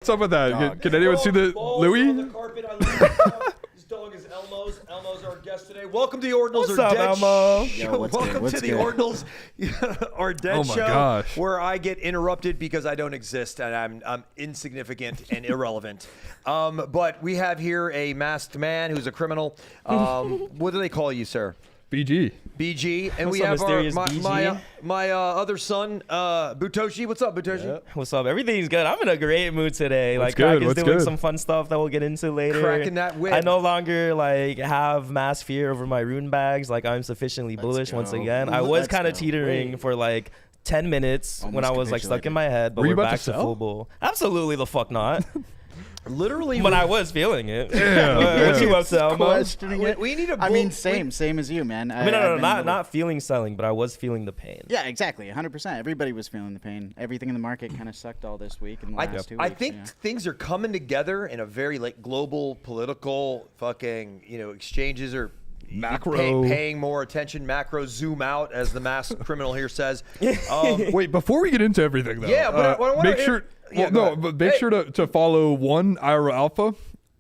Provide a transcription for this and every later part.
What's up with that? Can anyone see the Louis? On the carpet. I love this dog is Elmo's. Elmo's our guest today. Welcome to the Ordinals. What's up, Elmo? Yo, Welcome to the Ordinals, our dead show, gosh. where I get interrupted because I don't exist and I'm insignificant and irrelevant. But we have here a masked man who's a criminal. What do they call you, sir? BG. BG, and What's we up, have mysterious BG? my other son, Butoshi. What's up, Butoshi? Yep. What's up? Everything's good. I'm in a great mood today. What's Like Crack good? is What's doing good? some fun stuff that we'll get into later. Cracking that whip. I no longer have mass fear over my rune bags. Like I'm sufficiently bullish once again. I was kind of teetering for 10 minutes when I was stuck in my head, but Were you we're about back to to sell? full bull. Absolutely the fuck not. Literally, But I was feeling it. Yeah. What you up to, Elmo? Questioning it. we need a. I mean, same as you, man. I mean, no, not feeling selling, but I was feeling the pain. Yeah, exactly, 100%. Everybody was feeling the pain. Everything in the market kind of sucked all this week and the last 2 weeks. I think things are coming together in a very global political fucking exchanges are Macro. paying more attention. Macro zoom out, as the masked criminal here says. Wait, before we get into everything, though, Yeah, but I wanna make hear- sure. Yeah, Well, go no, ahead. but make sure to follow Ira Alpha,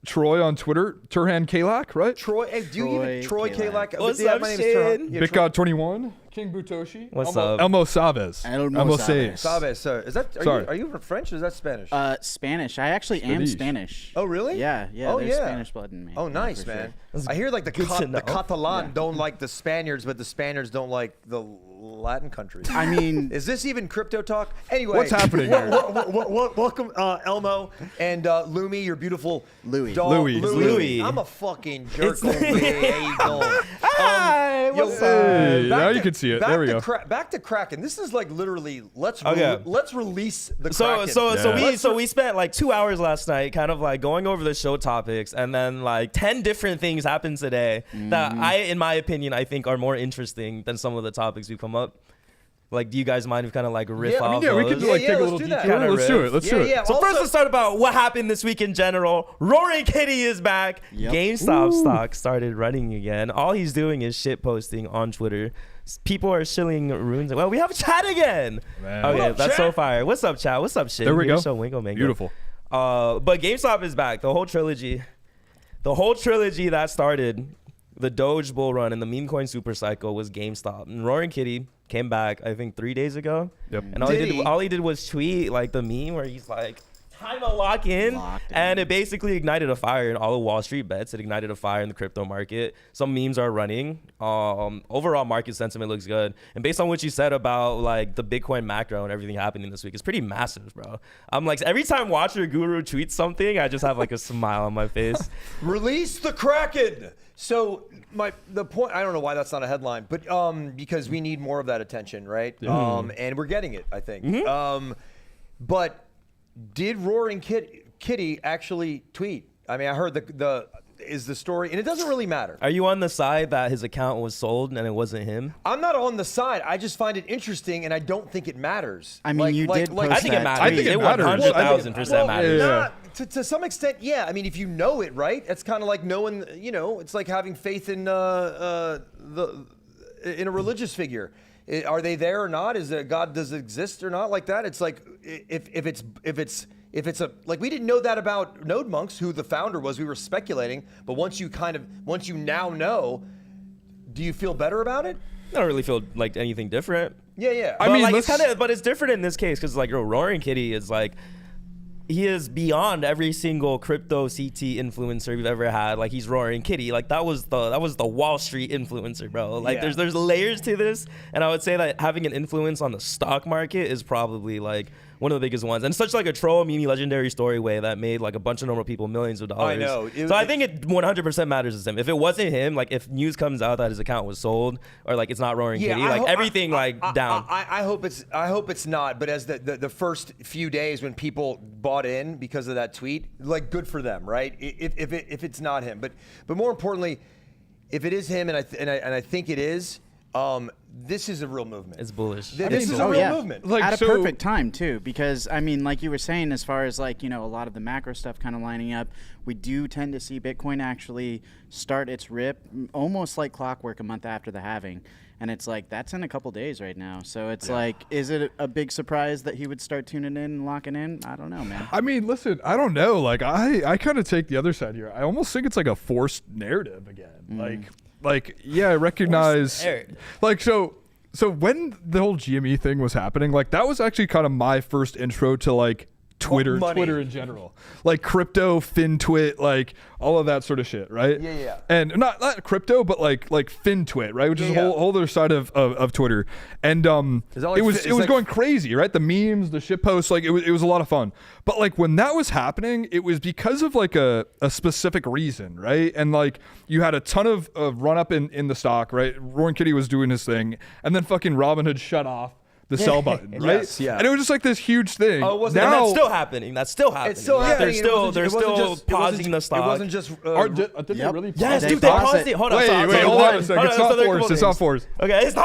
Troy on Twitter, Turhan Kalak, right? Troy, hey, do you even Troy Troy Kalak. Kalak? What's Yeah, up, my name is Shin? Turhan. Yeah, Big Troy- God 21, King Butoshi. What's Elmo, up? Elmo Savez. Elmo Saves. Sabes, is that? Sorry. Are you French or is that Spanish? Spanish. I actually am Spanish. Spanish. Oh, really? Yeah. Oh, There's yeah. Spanish blood in me. Oh, Yeah, nice, for man. sure. I hear the to know. the Catalan don't like the Spaniards, but the Spaniards don't like the Latin countries. I mean, Is this even crypto talk? Anyway, What's happening here? Welcome, Elmo and Lumi, your beautiful Louis. dog. Louis. I'm a fucking jerk. How you doing? Hi, what's up? Hey, back now to- you can see it. back There we to go. Back to Kraken. This is literally let's Okay. let's release the So Kraken. we spent 2 hours last night kind of going over the show topics, and then 10 different things happened today that in my opinion, I think are more interesting than some of the topics we've come up. Do you guys mind if kind of riff Yeah, I mean, off Yeah, we those? could Yeah, take a let's little do that. detour. Kinda Let's do riff. it. Let's do it. Yeah. So Also- first, let's start about what happened this week in general. Roaring Kitty is back. Yep. GameStop stock started running again. All he's doing is shit posting on Twitter. People are shilling runes. Well, we have chat again. Man. Okay, What up, that's chat? so fire. What's up, chat? What's up, shit? There we Here's go. So Wingo Mango. Beautiful. But GameStop is back. The whole trilogy that started the Doge bull run and the meme coin super cycle was GameStop. And Roaring Kitty came back, I think, 3 days ago. Yep. And all he did was tweet the meme where he's like, time to lock in. Locked in. And it basically ignited a fire in all the Wall Street bets. It ignited a fire in the crypto market. Some memes are running. Overall market sentiment looks good. And based on what you said about the Bitcoin macro and everything happening this week, it's pretty massive, bro. I'm every time Watcher Guru tweets something, I just have a smile on my face. Release the Kraken. So the point, I don't know why that's not a headline, but because we need more of that attention, right? And we're getting it, I think. But did Roaring Kitty actually tweet? I mean, I heard the story, and it doesn't really matter. Are you on the side that his account was sold and it wasn't him? I'm not on the side. I just find it interesting, and I don't think it matters. I mean, you did post I think it that matters. I think it matters. 100,000% matters. Yeah. To some extent, yeah. I mean, if you know it, right? It's kind of like knowing, it's like having faith in in a religious figure. Are they there or not? Is there God? Does it exist or not? Like that? It's like if it's a we didn't know that about Node Monks, who the founder was. We were speculating, but once you now know, do you feel better about it? I don't really feel anything different. Yeah. I mean, But it's different in this case because Roaring Kitty is he is beyond every single crypto CT influencer we've ever had. He's Roaring Kitty. That was the Wall Street influencer, bro. Yeah. There's layers to this, and I would say that having an influence on the stock market is probably one of the biggest ones, and such a troll meme legendary story way that made a bunch of normal people millions of dollars. I know. So I think it 100% matters to him. If it wasn't him, if news comes out that his account was sold or it's not Roaring Kitty, everything down. I hope it's not. But as the first few days when people bought in because of that tweet, good for them, right? If it's not him, but more importantly, if it is him, and I think it is, This is a real movement. It's bullish. This is a real movement. Like, At a so- perfect time too, because I mean, like you were saying, as far as like, you know, a lot of the macro stuff kind of lining up, we do tend to see Bitcoin actually start its rip almost like clockwork a month after the halving. And it's like, that's in a couple days right now. So it's like, is it a big surprise that he would start tuning in and locking in? I don't know, man. I mean, listen, I don't know. Like, I kind of take the other side here. I almost think it's like a forced narrative again. Like, yeah, I recognize, like, so when the whole GME thing was happening, like, that was actually kind of my first intro to like Twitter in general, like crypto, FinTwit, like all of that sort of shit, right? Yeah. And not crypto, but like FinTwit, right? Which is a whole other side of Twitter. And it was going crazy, right? The memes, the shit posts, like it was a lot of fun. But like when that was happening, it was because of like a specific reason, right? And like you had a ton of run up in the stock, right? Roaring Kitty was doing his thing, and then fucking Robinhood shut off the sell button, right? Yes, yeah. And it was just like this huge thing. Oh, it wasn't- And now, that's still happening. That's still happening. It's still Like, happening. They're still pausing the stock. It wasn't just. did they really? Yes, They dude, they paused paused it. it. Hold on. Wait, so hold on a one- second. hold It's on, not so there are a forced. couple It's not things. forced. Okay, it's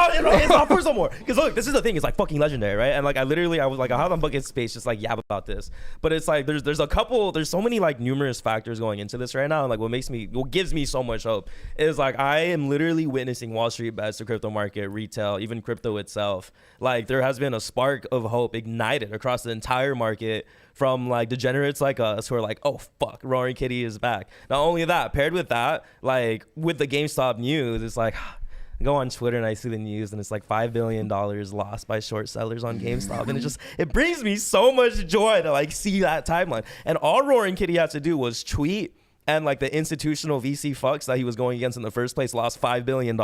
not forced no more. Because look, this is the thing. It's like fucking legendary, right? And like I was like, I have on Bucket Space just like yab about this. But it's like there's so many like numerous factors going into this right now. And like what gives me so much hope is like I am literally witnessing Wall Street bets, the crypto market, retail, even crypto itself. Like there has been a spark of hope ignited across the entire market from like degenerates like us who are like, oh fuck, Roaring Kitty is back. Not only that, paired with that, like with the GameStop news, it's like I go on Twitter and I see the news and it's like $5 billion lost by short sellers on GameStop. And it brings me so much joy to like see that timeline. And all Roaring Kitty had to do was tweet, and like the institutional VC fucks that he was going against in the first place lost $5 billion.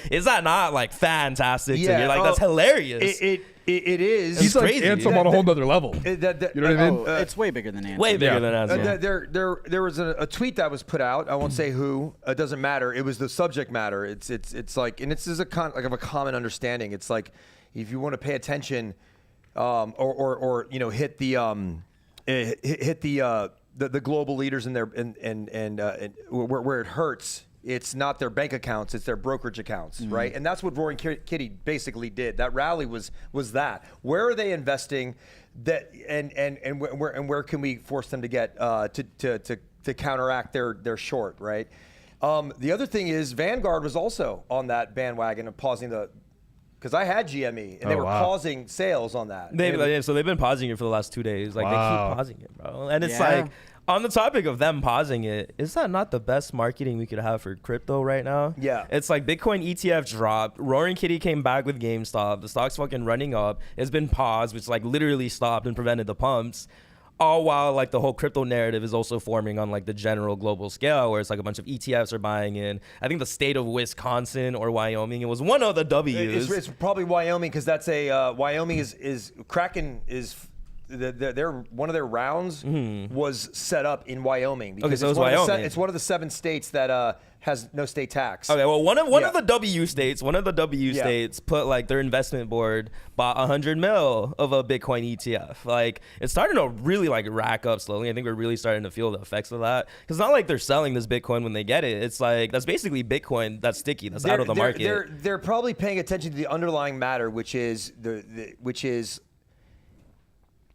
Is that not like fantastic? Yeah, to you? Like that's hilarious. It is. He's like crazy. Anthem on a whole nother level. You know what I mean? It's way bigger than Anthem. Way bigger Yeah. than us. Yeah. There was a tweet that was put out. I won't say who. It doesn't matter. It was the subject matter. It's like, and this is like of a common understanding. It's like if you want to pay attention, or you know hit the global leaders in their and where it hurts. It's not their bank accounts, it's their brokerage accounts, right? And that's what Roaring Kitty basically did. That rally was that. Where are they investing? That and where can we force them to get to counteract their short, right? The other thing is Vanguard was also on that bandwagon of pausing because I had GME and they were pausing sales on that. So they've been pausing it for the last 2 days. Like they keep pausing it, bro. And it's Yeah. like on the topic of them pausing it, is that not the best marketing we could have for crypto right now? Yeah. It's like Bitcoin ETF dropped. Roaring Kitty came back with GameStop. The stock's fucking running up. It's been paused, which like literally stopped and prevented the pumps. All while like the whole crypto narrative is also forming on like the general global scale, where it's like a bunch of ETFs are buying in. I think the state of Wisconsin or Wyoming, it was one of the W's. It's probably Wyoming because that's Wyoming is Kraken is. Their one of their rounds was set up in Wyoming. Because so it's Wyoming. It's one of the 7 states that has no state tax. Okay, well, one of the W states put like their investment board bought 100 mil of a Bitcoin ETF. Like it's starting to really like rack up slowly. I think we're really starting to feel the effects of that. Because it's not like they're selling this Bitcoin when they get it. It's like that's basically Bitcoin that's sticky, that's out of the market. They're probably paying attention to the underlying matter, which is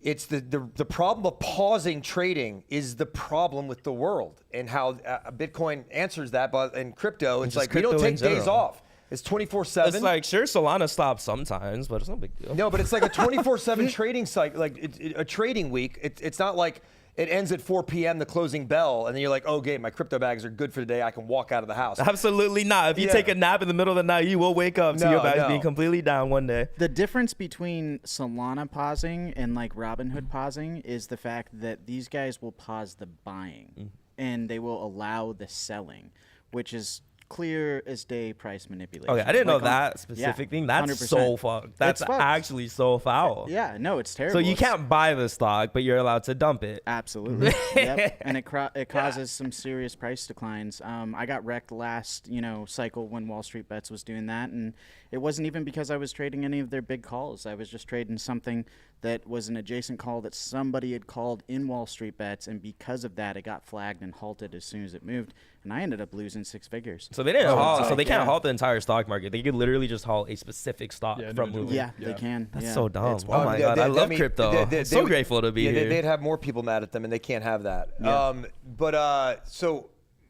it's the problem of pausing trading is the problem with the world, and how Bitcoin answers that. But in crypto, it's like we don't take days off. It's 24/7. It's like sure, Solana stops sometimes, but it's no big deal. No, but it's like a 24/7 trading cycle, like a trading week. It's not like it ends at 4 p.m. the closing bell, and then you're like, okay, my crypto bags are good for the day. I can walk out of the house. Absolutely not. If you take a nap in the middle of the night, you will wake up to your bags being completely down one day. The difference between Solana pausing and like Robinhood pausing is the fact that these guys will pause the buying and they will allow the selling, which is clear as day price manipulation. Okay, I didn't know Like that specific thing. That's 100%. so fucked. That's It's fucked. actually so foul. Yeah, no, it's terrible. So you can't buy the stock, but you're allowed to dump it. Absolutely. Yep. And it causes some serious price declines. I got wrecked last, cycle when Wall Street Bets was doing that, and it wasn't even because I was trading any of their big calls. I was just trading something that was an adjacent call that somebody had called in Wall Street Bets, and because of that, it got flagged and halted as soon as it moved, and I ended up losing 6 figures. So they didn't halt. So they can't halt the entire stock market. They could literally just halt a specific stock from moving. Yeah, they can. That's so dumb. Oh my god, I love crypto. So grateful to be here. They'd have more people mad at them, and they can't have that. Yeah.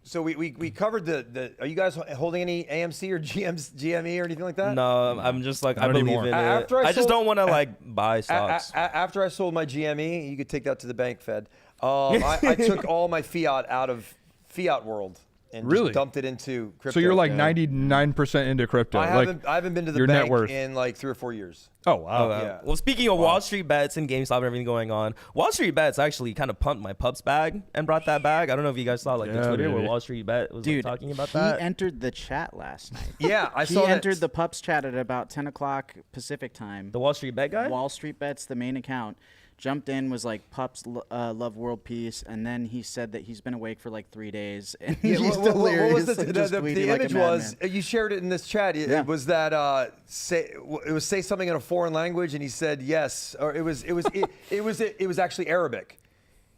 So we covered the. Are you guys holding any AMC or GME or anything like that? No, I'm just like, I believe in it. After I just don't want to like buy stocks. After I sold my GME, you could take that to the bank, Fed. I took all my fiat out of fiat world and just dumped it into crypto. So you're like 99% into crypto. I haven't been to the bank in like 3 or 4 years. Oh wow. Yeah. Well, speaking of Wall Street Bets and GameStop and everything going on, Wall Street Bets actually kind of pumped my pups bag and brought that bag. I don't know if you guys saw like the Twitter where Wall Street Bet was like, talking about that. He entered the chat last night. Yeah, I saw He entered the pups chat at about 10 o'clock Pacific time. The Wall Street Bet guy? Wall Street Bets, the main account. Jumped in, was like, pups love world peace, and then he said that he's been awake for like 3 days, and he's delirious. What was the image was, you shared it in this chat, it was that say something in a foreign language, and he said yes, or it was actually Arabic.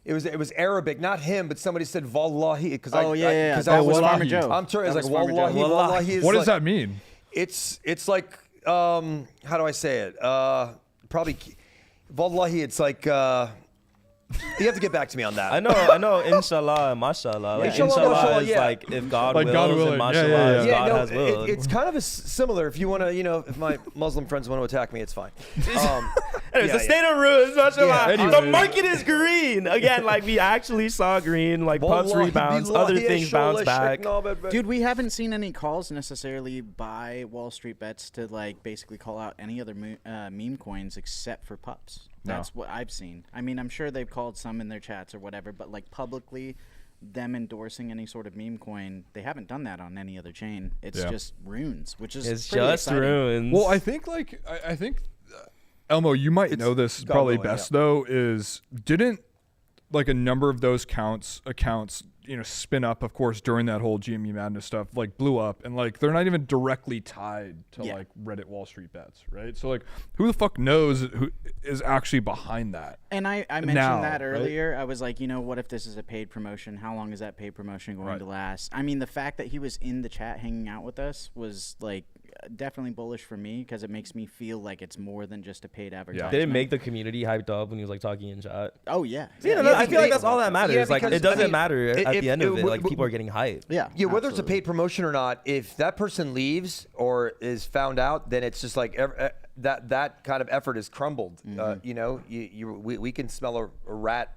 It was Arabic, not him, but somebody said wallahi, because that was Farmer Joe. I'm sure it's like wallahi. What does that mean? It's like how do I say it? Probably. Wallahi, it's like you have to get back to me on that. I know. Inshallah, mashallah. Like, inshallah is like if God like wills, and mashallah is God has willed. It's kind of similar. If you want to, if my Muslim friends want to attack me, it's fine. Anyways, the state of ruins, mashallah. The market is green again. Like we actually saw green. Like pups rebounds, other things bounce back. Dude, we haven't seen any calls necessarily by Wall Street Bets to like basically call out any other meme coins except for pups. That's what I've seen. I mean, I'm sure they've called some in their chats or whatever, but like publicly, them endorsing any sort of meme coin, they haven't done that on any other chain. It's just runes, which is it's pretty just exciting. runes. Well, I think Elmo, you might know this probably best though. Is didn't like a number of those accounts spin up, of course, during that whole GME Madness stuff, like blew up, and like they're not even directly tied to like Reddit Wall Street Bets, right? So like, who the fuck knows who is actually behind that? And I mentioned that earlier. Right? I was like, what if this is a paid promotion? How long is that paid promotion going to last? I mean, the fact that he was in the chat hanging out with us was like definitely bullish for me, because it makes me feel like it's more than just a paid advertisement. Did it make the community hyped up when he was like talking in chat? Oh yeah. I feel like that's all that matters. Like it doesn't matter at the end of it. Like people are getting hyped. Yeah. Whether it's a paid promotion or not, if that person leaves or is found out, then it's just like that kind of effort is crumbled. Mm-hmm. We can smell a rat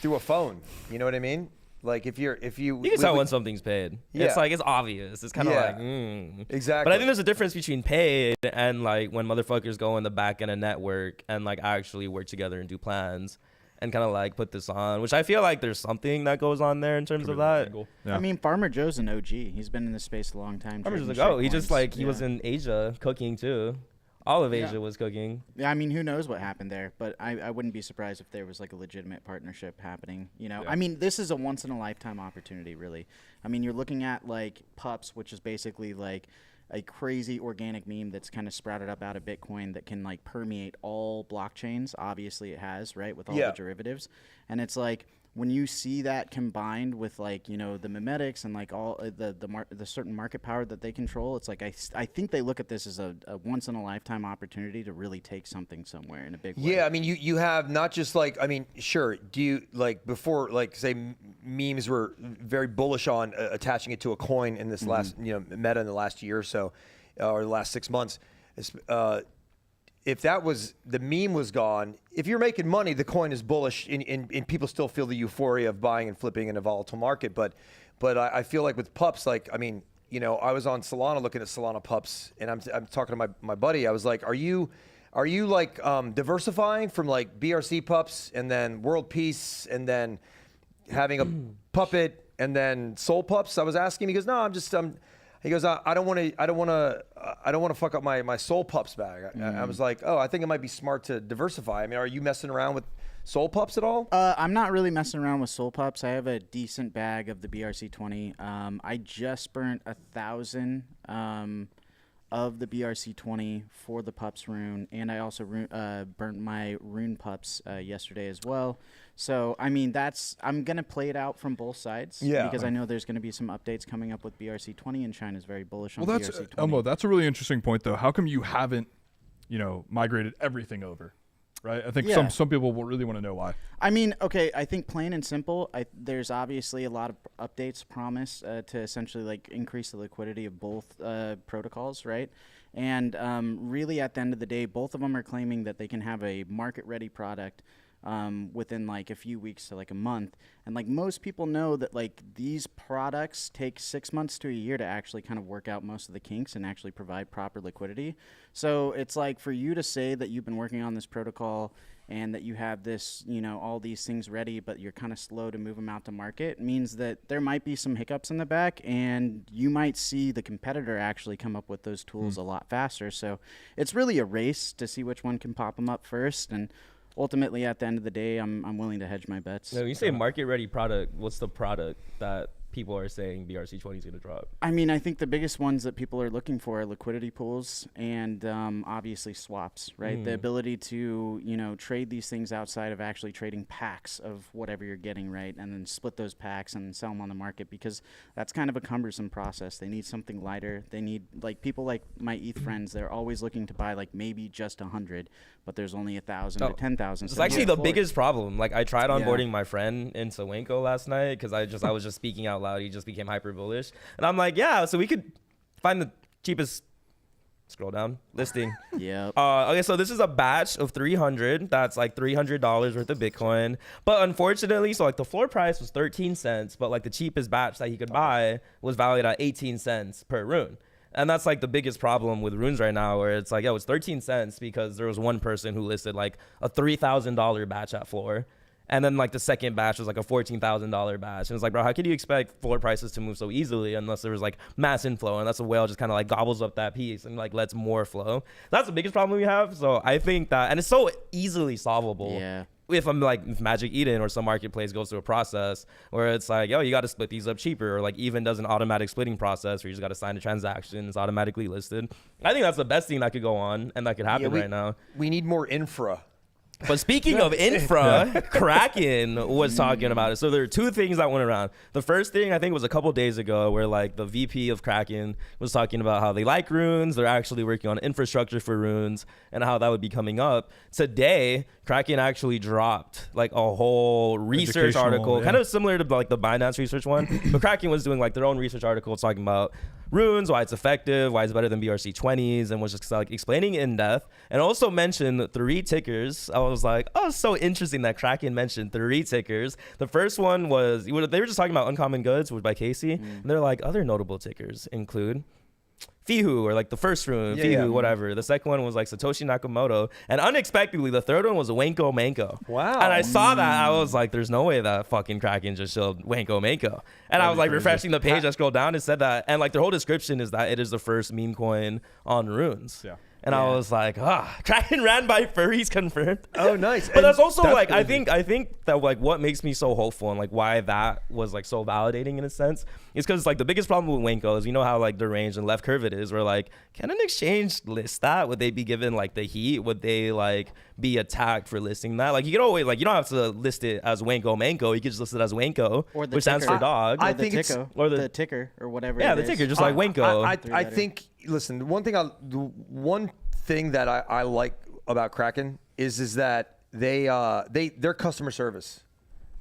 through a phone. You know what I mean? Like you can tell when something's paid. Yeah. It's like it's obvious. It's kind of like exactly. But I think there's a difference between paid and like when motherfuckers go in the back end of network and like actually work together and do plans and kind of like put this on, which I feel like there's something that goes on there in terms of that. Yeah. I mean, Farmer Joe's an OG. He's been in this space a long time. Farmer Joe's like, he just like he was in Asia cooking too. All of Asia was cooking. Yeah, I mean, who knows what happened there? But I wouldn't be surprised if there was like a legitimate partnership happening. I mean, this is a once in a lifetime opportunity, really. I mean, you're looking at like pups, which is basically like a crazy organic meme that's kind of sprouted up out of Bitcoin that can like permeate all blockchains. Obviously, it has, right, with all the derivatives, and it's like, when you see that combined with like the memetics and like all the certain market power that they control, it's like I think they look at this as a once in a lifetime opportunity to really take something somewhere in a big way. Yeah, I mean you have not just like, I mean, sure, do you like before, like say memes were very bullish on attaching it to a coin in this last meta in the last year or so, or the last 6 months. If that was, the meme was gone, if you're making money, the coin is bullish and people still feel the euphoria of buying and flipping in a volatile market. But I feel like with pups, like, I mean, I was on Solana looking at Solana pups, and I'm talking to my buddy. I was like, are you like diversifying from like BRC pups and then World Peace and then having a puppet and then Soul pups? I was asking. He goes, no, he goes, I don't want to fuck up my Soul Pups bag. I was like, I think it might be smart to diversify. I mean, are you messing around with Soul Pups at all? I'm not really messing around with Soul Pups. I have a decent bag of the BRC20. I just burnt 1,000 of the BRC20 for the pups rune, and I also burnt my rune pups yesterday as well. So I mean, I'm gonna play it out from both sides, because I know there's gonna be some updates coming up with BRC20, and China's very bullish on BRC20. Elmo, that's a really interesting point though. How come you haven't, migrated everything over? Right, I think some people will really want to know why. I mean, okay, I think plain and simple, there's obviously a lot of updates promised to essentially like increase the liquidity of both protocols, right? And really, at the end of the day, both of them are claiming that they can have a market-ready product within like a few weeks to like a month. And like most people know that like these products take 6 months to a year to actually kind of work out most of the kinks and actually provide proper liquidity. So it's like for you to say that you've been working on this protocol and that you have this, all these things ready, but you're kind of slow to move them out to market, means that there might be some hiccups in the back, and you might see the competitor actually come up with those tools a lot faster. So it's really a race to see which one can pop them up first. And ultimately, at the end of the day, I'm willing to hedge my bets. Now, when you say market-ready product, what's the product that people are saying BRC20 is going to drop? I mean, I think the biggest ones that people are looking for are liquidity pools and obviously swaps, right? The ability to, trade these things outside of actually trading packs of whatever you're getting, right? And then split those packs and sell them on the market, because that's kind of a cumbersome process. They need something lighter. They need, like, people like my ETH friends, they're always looking to buy like maybe just 100, but there's only 1,000 or 10,000. It's actually the biggest problem. Like, I tried onboarding my friend in Sawenko last night because I was just speaking out loud. He just became hyper bullish, and I'm like, yeah, so we could find the cheapest, scroll down, listing. Okay, so this is a batch of 300. That's like $300 worth of Bitcoin. But unfortunately, so like the floor price was 13 cents, but like the cheapest batch that he could buy was valued at 18 cents per rune. And that's like the biggest problem with runes right now, where it's like, it's 13 cents because there was one person who listed like a $3,000 batch at floor. And then like the second batch was like a $14,000 batch. And it's like, bro, how could you expect floor prices to move so easily unless there was like mass inflow, unless a whale just kind of like gobbles up that piece and like lets more flow? That's the biggest problem we have. So I think that, and it's so easily solvable. Yeah. If Magic Eden or some marketplace goes through a process where it's like, you got to split these up cheaper, or like even does an automatic splitting process where you just got to sign a transaction, it's automatically listed. I think that's the best thing that could go on and that could happen right now. We need more infra. But speaking of infra, Kraken was talking about it. So there are two things that went around. The first thing I think was a couple days ago, where like the VP of Kraken was talking about how they like runes. They're actually working on infrastructure for runes and how that would be coming up. Today, Kraken actually dropped like a whole research article, kind of similar to like the Binance research one. But Kraken was doing like their own research article talking about runes, why it's effective, why it's better than BRC20s, and was just like explaining in depth, and also mentioned 3 tickers. I was like, oh, it's so interesting that Kraken mentioned 3 tickers. The first one was, they were just talking about Uncommon Goods, which by Casey, and they're like, other notable tickers include Fihu, or like the first rune, Fihu, whatever. The second one was like Satoshi Nakamoto. And unexpectedly, the third one was Wenko Manko. Wow. And I saw that. I was like, there's no way that fucking Kraken just showed Wenko Manko. And I was like refreshing the page. I scrolled down and said that. And like their whole description is that it is the first meme coin on runes. Yeah. And I was like, Kraken ran by furries confirmed. Oh, nice. But that's also like, I think that like what makes me so hopeful and like why that was like so validating in a sense is because like the biggest problem with Wenko is, how like the range and left curve it is, where like, can an exchange list that? Would they be given like the heat? Would they like be attacked for listing that? Like you can always like, you don't have to list it as Wenko Manko. You could just list it as Wenko, which stands for dog. I think it's the ticker or whatever. Yeah, the ticker, just like Wenko. I think. Listen, the one thing that I like about Kraken is that their customer service.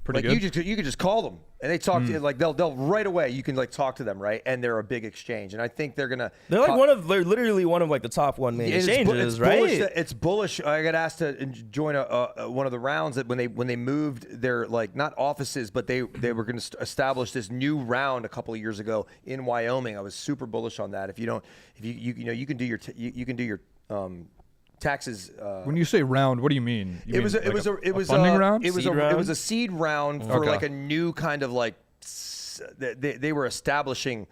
Pretty good. You could just call them and they talk to you, like they'll right away. You can like talk to them, right? And they're a big exchange, and I think they're like literally one of like the top one main exchanges, right? It's bullish. I got asked to join one of the rounds that when they moved their like not offices, but they were going to establish this new round a couple of years ago in Wyoming. I was super bullish on that. You can do your taxes. When you say round, what do you mean? It was a funding round. It was a seed round for like a new kind of like they were establishing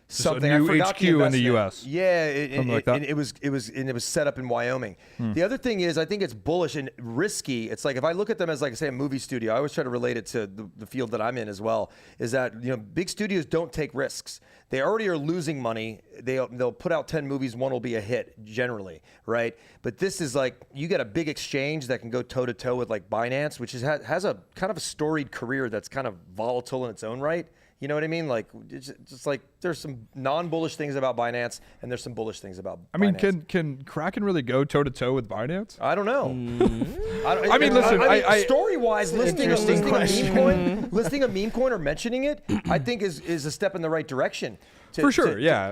something. A new I forgot HQ in the U.S. Yeah, something like that. And it was set up in Wyoming. The other thing is, I think it's bullish and risky. It's like if I look at them as like say a movie studio, I always try to relate it to the field that I'm in as well. Is that big studios don't take risks. They already are losing money. They'll put out 10 movies, one will be a hit generally, right? But this is like you get a big exchange that can go toe to toe with like Binance, which has a kind of a storied career that's kind of volatile in its own right. You know what I mean? Like, it's just like there's some non-bullish things about Binance, and there's some bullish things about Binance. I mean, can Kraken really go toe to toe with Binance? I don't know. I mean, listen. Story-wise, listing a meme coin or mentioning it, I think is a step in the right direction. For sure, yeah.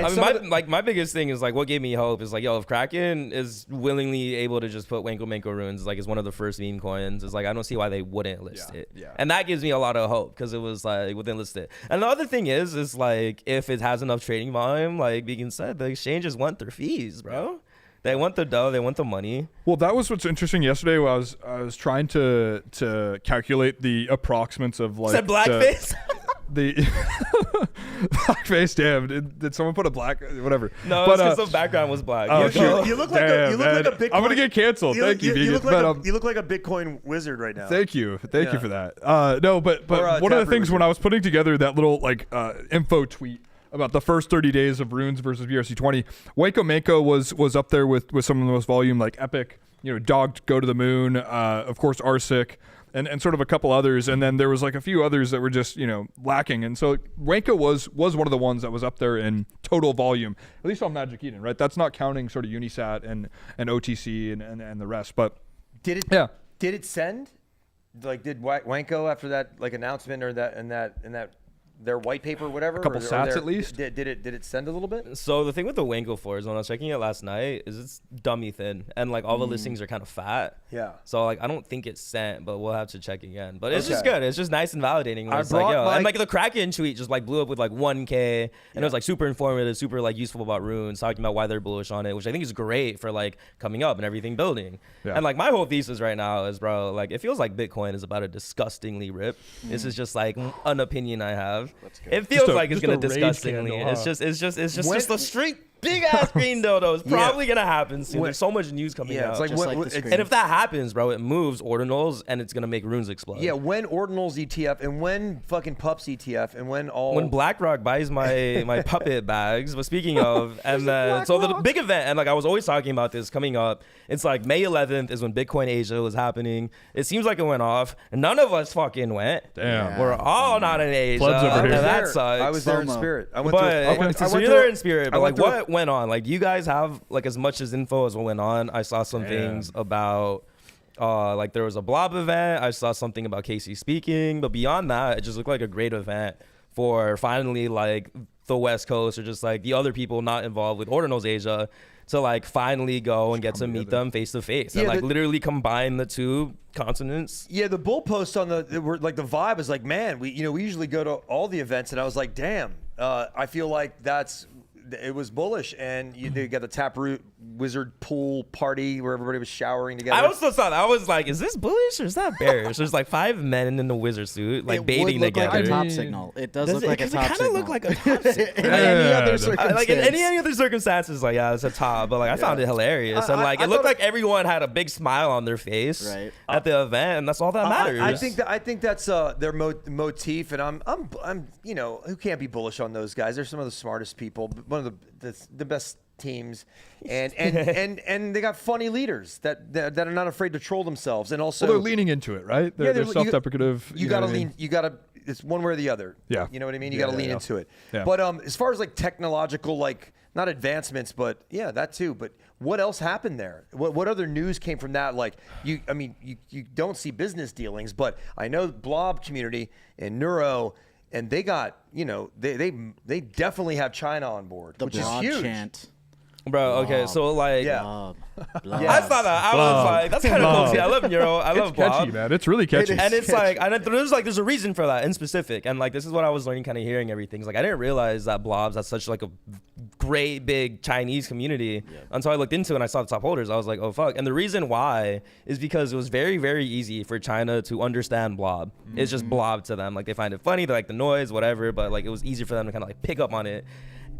I mean, my biggest thing is like what gave me hope is like, yo, if Kraken is willingly able to just put Wanko runes like as one of the first meme coins, is like I don't see why they wouldn't list it. Yeah. And that gives me a lot of hope because it was like wouldn't list it. And the other thing is like if it has enough trading volume, like Beacon said, the exchanges want their fees, bro. They want the dough. They want the money. Well, that was what's interesting yesterday. I was trying to calculate the approximates of like said blackface. The blackface, damn! Did someone put a black whatever? No, it's because the background was black. Oh, you look like a Bitcoin. I'm gonna get canceled. Thank you. You look like a Bitcoin wizard right now. Thank you for that. No, but one of the things when I was putting together that little like info tweet about the first 30 days of runes versus VRC20, Wanko was up there with some of the most volume, like Epic, Dog Go to the Moon, of course Arsic. And sort of a couple others, and then there was like a few others that were just lacking, and so Wanko was one of the ones that was up there in total volume, at least on Magic Eden, right? That's not counting sort of Unisat and OTC and the rest. But did it send? Like did Wanko after that like announcement or that their white paper or whatever? A couple sats at least. Did it send a little bit? So the thing with the Wanko floors, when I was checking it last night, is it's dummy thin, and like all the listings are kind of fat. Yeah. So like I don't think it's sent, but we'll have to check again. But it's just good. It's just nice and validating. It's like, yo, and like the Kraken tweet just like blew up with like 1K, and it was like super informative, super like useful about runes, talking about why they're bullish on it, which I think is great for like coming up and everything building. Yeah. And like my whole thesis right now is, bro, like it feels like Bitcoin is about to disgustingly rip. This is just like an opinion I have. It feels like it's gonna disgustingly. Candle, huh? It's just a straight big ass green dildo. It's probably gonna happen soon. There's so much news coming out. It's like and if that happens, bro, it moves Ordinals and it's gonna make runes explode. Yeah, when Ordinals ETF and when fucking Pups ETF and when BlackRock buys my puppet bags. But speaking of, and then so the big event, and like I was always talking about this coming up. It's like May 11th is when Bitcoin Asia was happening. It seems like it went off. None of us fucking went. Damn, we're all not in Asia. Plebs over here. That sucks. I was there in spirit. I went so you're there in spirit. But like, what went on? Like, do you guys have like as much as info as what went on? I saw some things about like there was a Blob event. I saw something about Casey speaking, but beyond that, it just looked like a great event for finally like the West Coast or just like the other people not involved with Ordinals Asia to like finally go and get to meet them face to face and like literally combine the two continents. Yeah, the bull posts on the vibe is like, man, we usually go to all the events, and I was like, damn, I feel like it was bullish, and they got the Taproot Wizard pool party where everybody was showering together. I also saw that. I was like, is this bullish or is that bearish? There's like 5 men in the wizard suit, like bathing together. Like a top signal. It does look like a top signal. It kind of look like a top signal. In any other circumstance. Like in any other circumstances, like it's a top. But like I found it hilarious, and like it looked like everyone had a big smile on their face at the event, and that's all that matters. I think that's their motif, and I'm who can't be bullish on those guys? They're some of the smartest people, one of the best teams, and they got funny leaders that are not afraid to troll themselves, and also they're leaning into it, right? They're self-deprecative. You gotta lean. You gotta. It's one way or the other. Yeah. You know what I mean? You gotta lean into it. Yeah. But as far as like technological, like not advancements, but yeah, that too. But what else happened there? What other news came from that? Like you don't see business dealings, but I know Blob community and Neuro. And they got, they definitely have China on board, which is huge. Chant. Bro, okay, so like, Blob. I saw that. I was like, that's kind of cool. I love Neuro. I love It's catchy, Blob. man. It's really catchy. And it's like, and there's a reason for that in specific. And like, this is what I was learning, kind of hearing everything. It's like, I didn't realize that Blobs has such like a great big Chinese community until I looked into it and I saw the top holders. I was like, oh fuck. And the reason why is because it was very, very easy for China to understand Blob. It's just Blob to them. Like, they find it funny, they like the noise, whatever, but like, it was easy for them to kind of like pick up on it.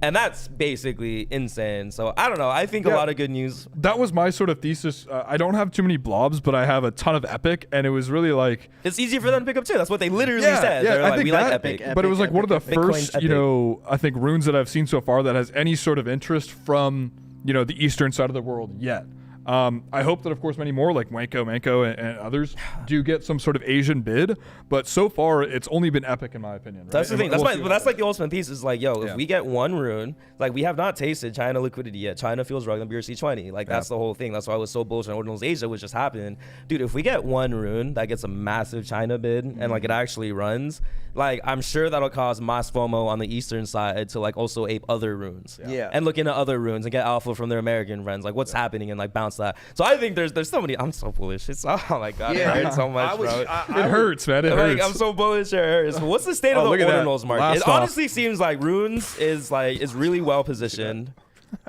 And that's basically insane. So I don't know. I think a lot of good news. That was my sort of thesis. I don't have too many blobs, but I have a ton of Epic, and it was really like it's easier for them to pick up too. That's what they literally said. They're like, we like Epic. But it was like one of the first, I think runes that I've seen so far that has any sort of interest from, the eastern side of the world yet. I hope that, of course, many more like Manko, and others do get some sort of Asian bid. But so far, it's only been Epic, in my opinion. Right? That's the thing. That's like the ultimate piece is like, if we get one rune, like we have not tasted China liquidity yet. China feels right on BRC20. Like that's the whole thing. That's why I was so bullish on Ordinals Asia, which just happened. Dude, if we get one rune that gets a massive China bid and like it actually runs, like I'm sure that'll cause mass FOMO on the eastern side to like also ape other runes. And look into other runes and get alpha from their American friends. Like what's happening and like bounce that. So I think there's so many. I'm so bullish. It's oh my god, it hurts so much, bro. It hurts, man. It hurts. I'm so bullish. It hurts. But what's the state of the Ordinals market? It honestly seems like runes is really well positioned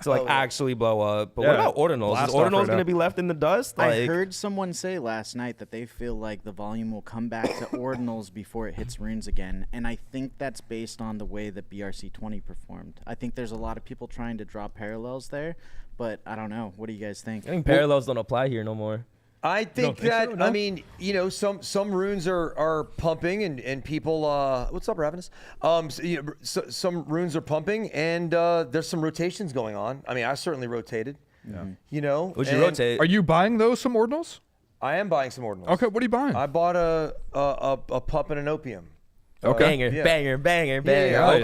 to like actually blow up. But what about Ordinals? Is Ordinals going to be left in the dust? Like, I heard someone say last night that they feel like the volume will come back to Ordinals before it hits runes again, and I think that's based on the way that BRC20 performed. I think there's a lot of people trying to draw parallels there, but I don't know. What do you guys think? I think parallels don't apply here no more. I think that, so? No? I mean, some runes are pumping and people, what's up, Ravenous? Some runes are pumping and there's some rotations going on. I mean, I certainly rotated, Would you rotate? Are you buying those, some Ordinals? I am buying some Ordinals. Okay, what are you buying? I bought a pup and an opium. Okay. Banger. I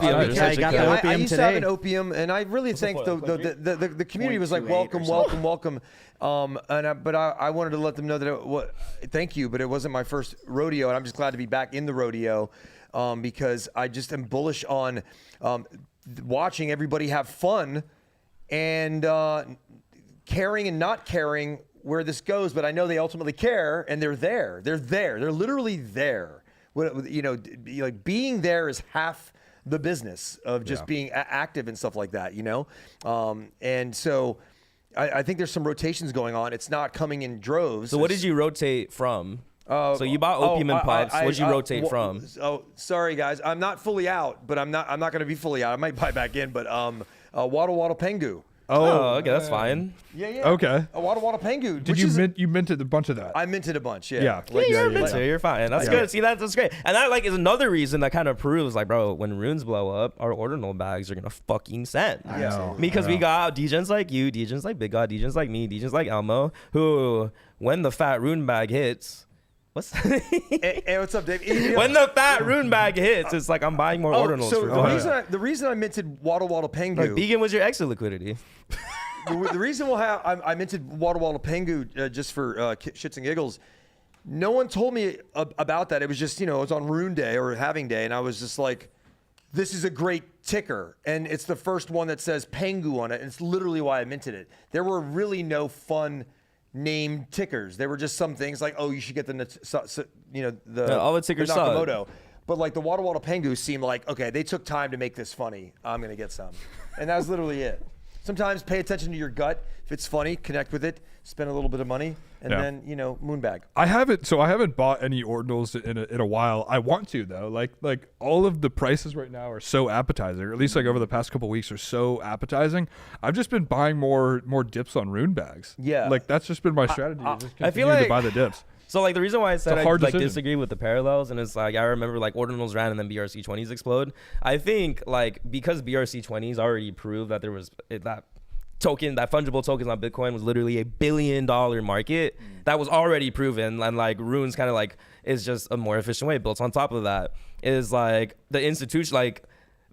used to have an opium, and I really think the community was like, welcome. But I wanted to let them know that thank you, but it wasn't my first rodeo, and I'm just glad to be back in the rodeo because I just am bullish on watching everybody have fun and caring and not caring where this goes. But I know they ultimately care, and they're there. They're literally there. Like being there is half the business of just being active and stuff like that, and so I think there's some rotations going on. It's not coming in droves. So what did you rotate from? So you bought opium and pups. What did you rotate from? Oh, sorry guys, I'm not fully out, but I'm not going to be fully out. I might buy back in, but Waddle Pengu. Oh, okay, that's fine. Yeah. Okay. A Waddle Pengu. You minted a bunch of that? I minted a bunch. Yeah. You're a minter. You're fine. That's good. See, that's great. And that like is another reason that kind of proves like, bro, when runes blow up, our ordinal bags are gonna fucking send. Because we got degens like you, degens like Big God, degens like me, degens like Elmo, who when the fat rune bag hits. Hey, what's up, Dave? When the fat rune bag hits, it's like I'm buying more Ordinals. So the reason I minted Waddle Pengu. Like, Vegan was your exit liquidity. The reason I minted Waddle Pengu just for shits and giggles. No one told me about that. It was just, it was on Rune Day or Having Day, and I was just like, this is a great ticker. And it's the first one that says Pengu on it, and it's literally why I minted it. There were really no fun named tickers. They were just some things like, oh, you should get all the tickers Nakamoto. But like the Waddle Pengu seemed like, okay, they took time to make this funny. I'm gonna get some, and that was literally it. Sometimes pay attention to your gut. If it's funny, connect with it. Spend a little bit of money, and then moonbag. I haven't bought any Ordinals in a while. I want to though. Like all of the prices right now are so appetizing. Or at least like over the past couple of weeks are so appetizing. I've just been buying more dips on rune bags. Yeah, like that's just been my strategy. I feel like to buy the dips. So like the reason why I said I disagree with the parallels, and it's like I remember like Ordinals ran and then BRC20s explode. I think like because BRC20s already proved that there was that fungible tokens on Bitcoin was literally $1 billion market that was already proven, and like runes kind of like is just a more efficient way built on top of that is like the institution like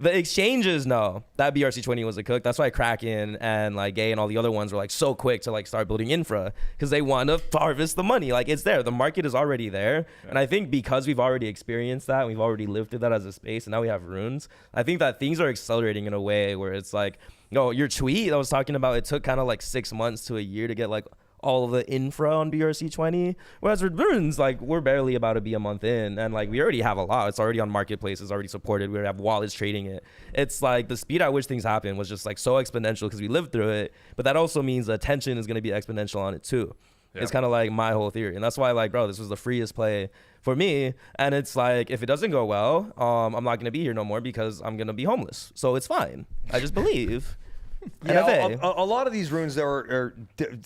The exchanges know that BRC20 was a cook. That's why Kraken and like Gay and all the other ones were like so quick to like start building infra because they want to harvest the money. Like it's there. The market is already there. Yeah. And I think because we've already experienced that, we've already lived through that as a space, and now we have runes. I think that things are accelerating in a way where it's like, your tweet I was talking about, it took kind of like 6 months to a year to get like all of the infra on BRC20, whereas with runes, like we're barely about to be a month in, and like we already have a lot. It's already on marketplaces, already supported. We already have wallets trading it. It's like the speed at which things happen was just like so exponential because we lived through it, but that also means the attention is going to be exponential on it too. Yeah. It's kind of like my whole theory, and that's why like, bro, this was the freest play for me. And it's like, if it doesn't go well, I'm not going to be here no more because I'm going to be homeless, so it's fine. I just believe. Yeah, a lot of these runes are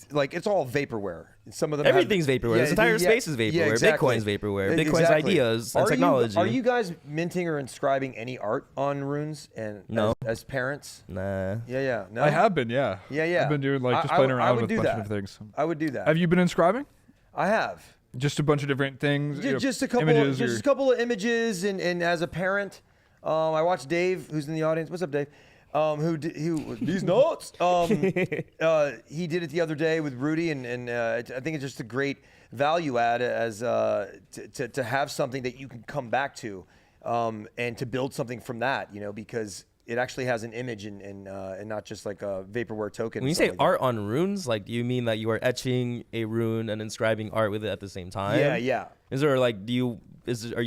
like, it's all vaporware. Some of them everything's vaporware. This entire space is vaporware. Exactly. Bitcoin's vaporware. Bitcoin's ideas and technology. Are you guys minting or inscribing any art on runes and no. as parents? Nah. Yeah. No? I have been, yeah. Yeah. I've been doing like just playing around with a bunch of things. I would do that. Have you been inscribing? I have. Just a bunch of different things. Just a couple of images, and as a parent, I watched Dave, who's in the audience. What's up, Dave? Who these notes? He did it the other day with Rudy, and I think it's just a great value add as to have something that you can come back to, and to build something from that, because it actually has an image and not just like a vaporware token. When you say art on runes, like, do you mean that you are etching a rune and inscribing art with it at the same time? Yeah. Is there like, are you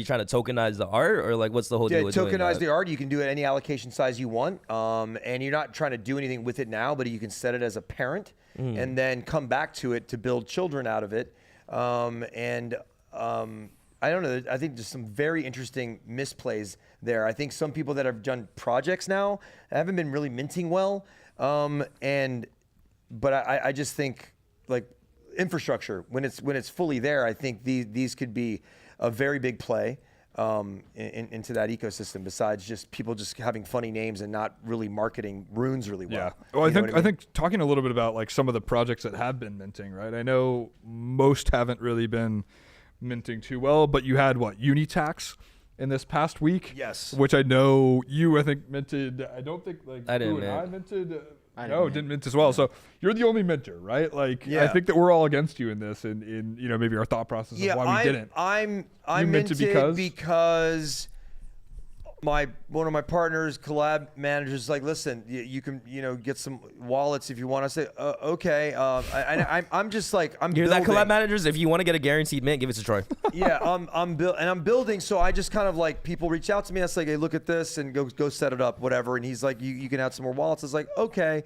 trying to tokenize the art, or like what's the whole deal with doing that? Tokenize the art. You can do it any allocation size you want, and you're not trying to do anything with it now, but you can set it as a parent and then come back to it to build children out of it. I don't know. I think there's some very interesting misplays there. I think some people that have done projects now haven't been really minting well, but I just think like infrastructure, when it's fully there, I think these could be a very big play into that ecosystem, besides just people just having funny names and not really marketing runes really well. Yeah. Well, I think talking a little bit about like some of the projects that have been minting, right? I know most haven't really been minting too well, but you had Unitax in this past week? Yes. Which I know I think minted. I don't think like I didn't mint. mint. I minted. Didn't mint as well. So you're the only minter, right? Like, yeah. I think that we're all against you in this, in maybe our thought process of why we didn't. I minted because one of my partners, collab managers, is like, listen, you can get some wallets if you want. I say okay. I'm just like, I'm You're building. that collab managers. If you want to get a guaranteed mint, give it to Troy. Yeah, I'm building. So I just kind of like, people reach out to me. I say, hey, look at this and go set it up, whatever. And he's like, you can add some more wallets. I was like, okay.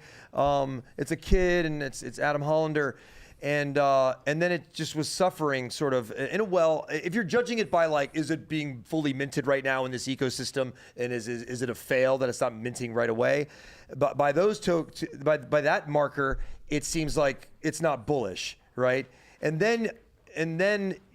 It's a kid and it's Adam Hollander. And then it just was suffering sort of if you're judging it by like, is it being fully minted right now in this ecosystem, and is it a fail that it's not minting right away? But by by that marker, it seems like it's not bullish, right? And then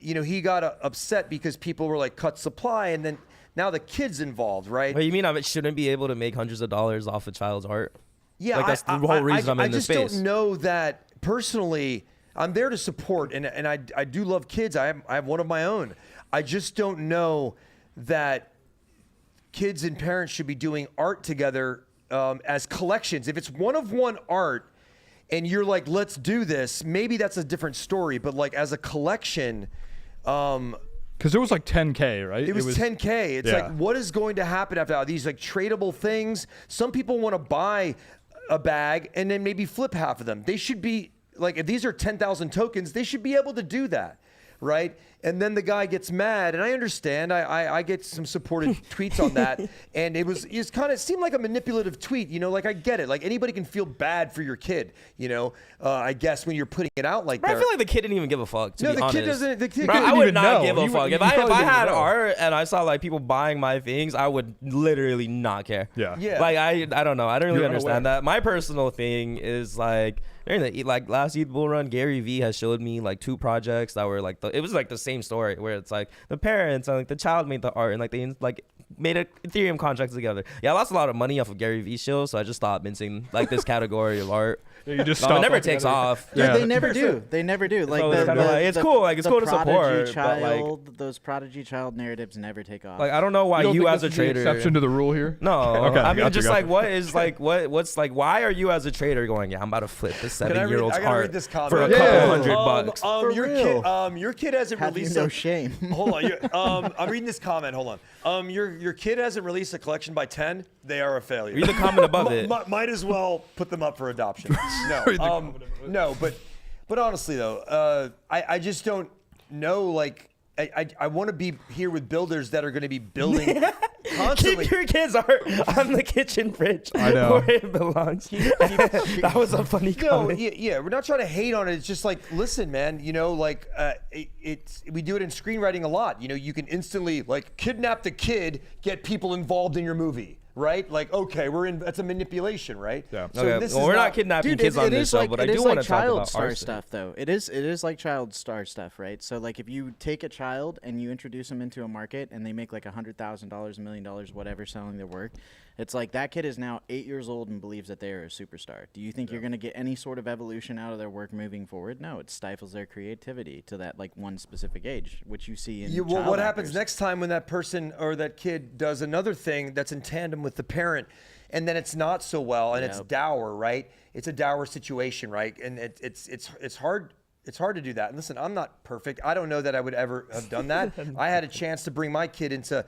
he got upset because people were like, cut supply, and then now the kid's involved, right? But you mean I shouldn't be able to make hundreds of dollars off a child's art? Yeah, like that's the whole reason I'm in this space. I just don't know that personally. I'm there to support, and I do love kids. I have one of my own. I just don't know that kids and parents should be doing art together as collections. If it's one-of-one art and you're like, let's do this, maybe that's a different story. But like as a collection, because it was like 10K, right? It was 10K. It's like, what is going to happen after these like tradable things? Some people want to buy a bag and then maybe flip half of them. They should be like, if these are 10,000 tokens, they should be able to do that, right? And then the guy gets mad, and I understand. I get some supportive tweets on that, and it kind of seemed like a manipulative tweet, like I get it. Like anybody can feel bad for your kid, I guess when you're putting it out like that. I feel like the kid didn't even give a fuck. To be honest. Kid doesn't. The kid I would even not know. give a fuck. If I had know. art and I saw like people buying my things, I would literally not care. Yeah. Like I don't know. I don't really You're understand unaware. that. My personal thing is like during the last Eid Bull Run, Gary Vee has showed me like 2 projects that were like it was like the same same story where it's like the parents and like the child made the art and like they like made a Ethereum contract together. Yeah, I lost a lot of money off of Gary V's show, so I just stopped minting like this category of art. Yeah, you just it never takes off. Yeah, they never do. They never do. Like, so it's cool. Like it's cool to support, child, but like those prodigy child narratives never take off. Like I don't know why you as a trader. Exception to the rule here. No, okay, I mean just like what is like what's like why are you as a trader going? Yeah, I'm about to flip this 7-year-old's art for a couple $100. Your kid hasn't released. No shame. Hold on. I'm reading this comment. Hold on. Your kid hasn't released a collection by 10. They are a failure. Read the comment above it. Might as well put them up for adoption. No, but honestly though, I just don't know. Like, I want to be here with builders that are going to be building constantly. Keep your kids' art on the kitchen fridge. I know. Where it belongs. That was a funny comment. Yeah, we're not trying to hate on it. It's just like, listen, man, you know, like we do it in screenwriting a lot. You know, you can instantly like kidnap the kid, get people involved in your movie. Right? Like, okay, that's a manipulation, right? Yeah. So okay. We're not kidnapping kids on this show, but I do want to talk about star stuff, though. It is like child star stuff, right? So, like, if you take a child and you introduce them into a market and they make like $100,000, $1 million, whatever, selling their work, it's like that kid is now 8 years old and believes that they are a superstar. Do you think you're going to get any sort of evolution out of their work moving forward? No, it stifles their creativity to that like one specific age, which you see in child what actors. happens next time when that person or that kid does another thing that's in tandem with the parent, and then it's not so well, and it's dour, right? It's a dour situation, right? And it's hard. It's hard to do that. And listen, I'm not perfect. I don't know that I would ever have done that. I had a chance to bring my kid into.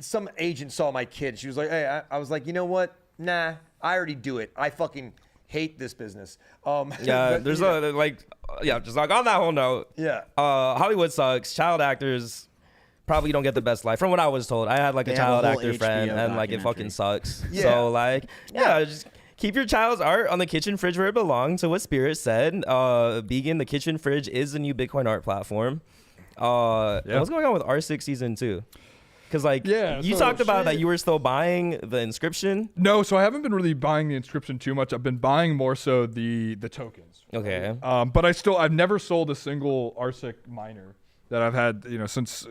Some agent saw my kid. She was like, "Hey," I was like, "You know what? Nah, I already do it. I fucking hate this business." Yeah, there's just like on that whole note. Yeah. Hollywood sucks. Child actors probably don't get the best life. From what I was told, I had like a child actor friend, and like it fucking sucks. Yeah. So like, just keep your child's art on the kitchen fridge where it belongs. So what Spirit said, Began, the kitchen fridge is the new Bitcoin art platform. What's going on with R6 season 2? Because like you talked about that you were still buying the inscription. No, so I haven't been really buying the inscription too much. I've been buying more so the tokens. Okay. But I've never sold a single RSIC miner that I've had, you know, since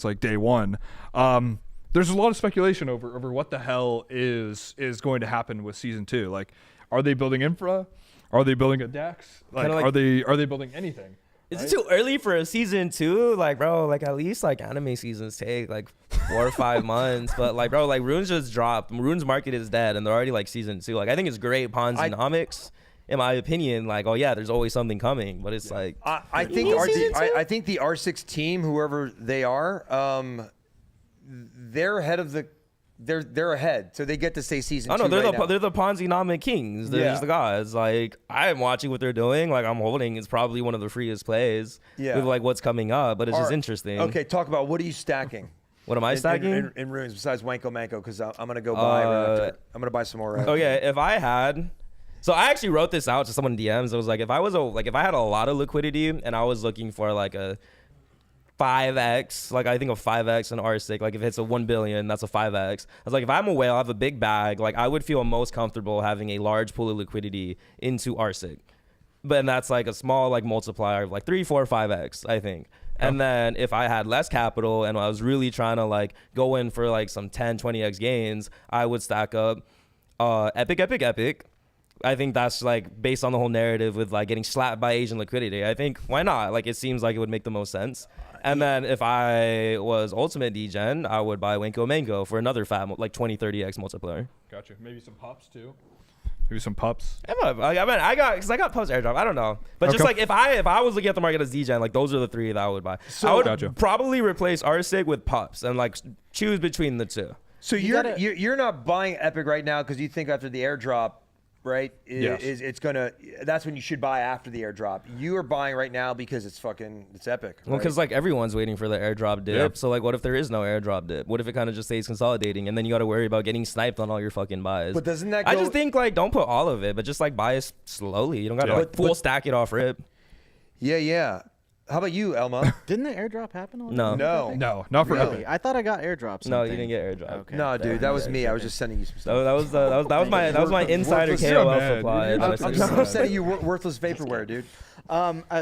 like day one. There's a lot of speculation over what the hell is going to happen with season 2. Like, are they building infra? Are they building a DEX? Like, are they building anything? Is it too early for a season 2? Like, bro, like at least like anime seasons take like 4 or 5 months. But like, bro, like Runes just dropped. Runes market is dead, and they're already like season 2. Like, I think it's great Ponzi-nomics. In my opinion, like, oh yeah, there's always something coming, but it's like I think the R6 team, whoever they are, they're ahead of the. They're ahead, so they get to say season 2. Oh no, they're right they're the Ponzi-nomic kings. They're just the gods. Like, I'm watching what they're doing. Like, I'm holding. It's probably one of the freest plays with like what's coming up, but it's just interesting. Okay, talk about what are you stacking? What am I stacking in Runes besides Wanko Manko? Because I'm gonna go buy. I'm gonna buy some more. If I had. So I actually wrote this out to someone in DMs. It was like if I had a lot of liquidity and I was looking for like a 5x, like I think of 5x in RSIC, like if it's a 1 billion, that's a 5x. I was like, if I'm a whale, I have a big bag, like I would feel most comfortable having a large pool of liquidity into RSIC. But that's like a small like multiplier of like 3, 4, 5x, I think. And then if I had less capital and I was really trying to like go in for like some 10, 20x gains, I would stack up Epic. I think that's like based on the whole narrative with like getting slapped by Asian liquidity. I think why not? Like it seems like it would make the most sense. And then if I was Ultimate Degen, I would buy Wanko Mango for another fat like 20, 30x multiplier. Gotcha. Maybe some pups too. Maybe some pups. I got pups airdrop. I don't know, but just like if I was looking at the market as Degen, like those are the 3 that I would buy. So I would probably replace RSIG with pups and like choose between the 2. So you're not buying Epic right now because you think after the airdrop, right? That's when you should buy after the airdrop. You are buying right now because it's epic. Well, because like everyone's waiting for the airdrop dip. Yep. So like, what if there is no airdrop dip? What if it kind of just stays consolidating, and then you got to worry about getting sniped on all your fucking buys? But doesn't that? I just think like don't put all of it, but just like buy it slowly. You don't got to like full stack it off rip. Yeah. How about you, Elma? Didn't the airdrop happen? No, not for Epic. I thought I got airdrops. No, you didn't get airdrop. Okay. No, dude, that was me. I was just sending you some stuff. That was my insider KOL supply. I'm sending you worthless vaporware, dude.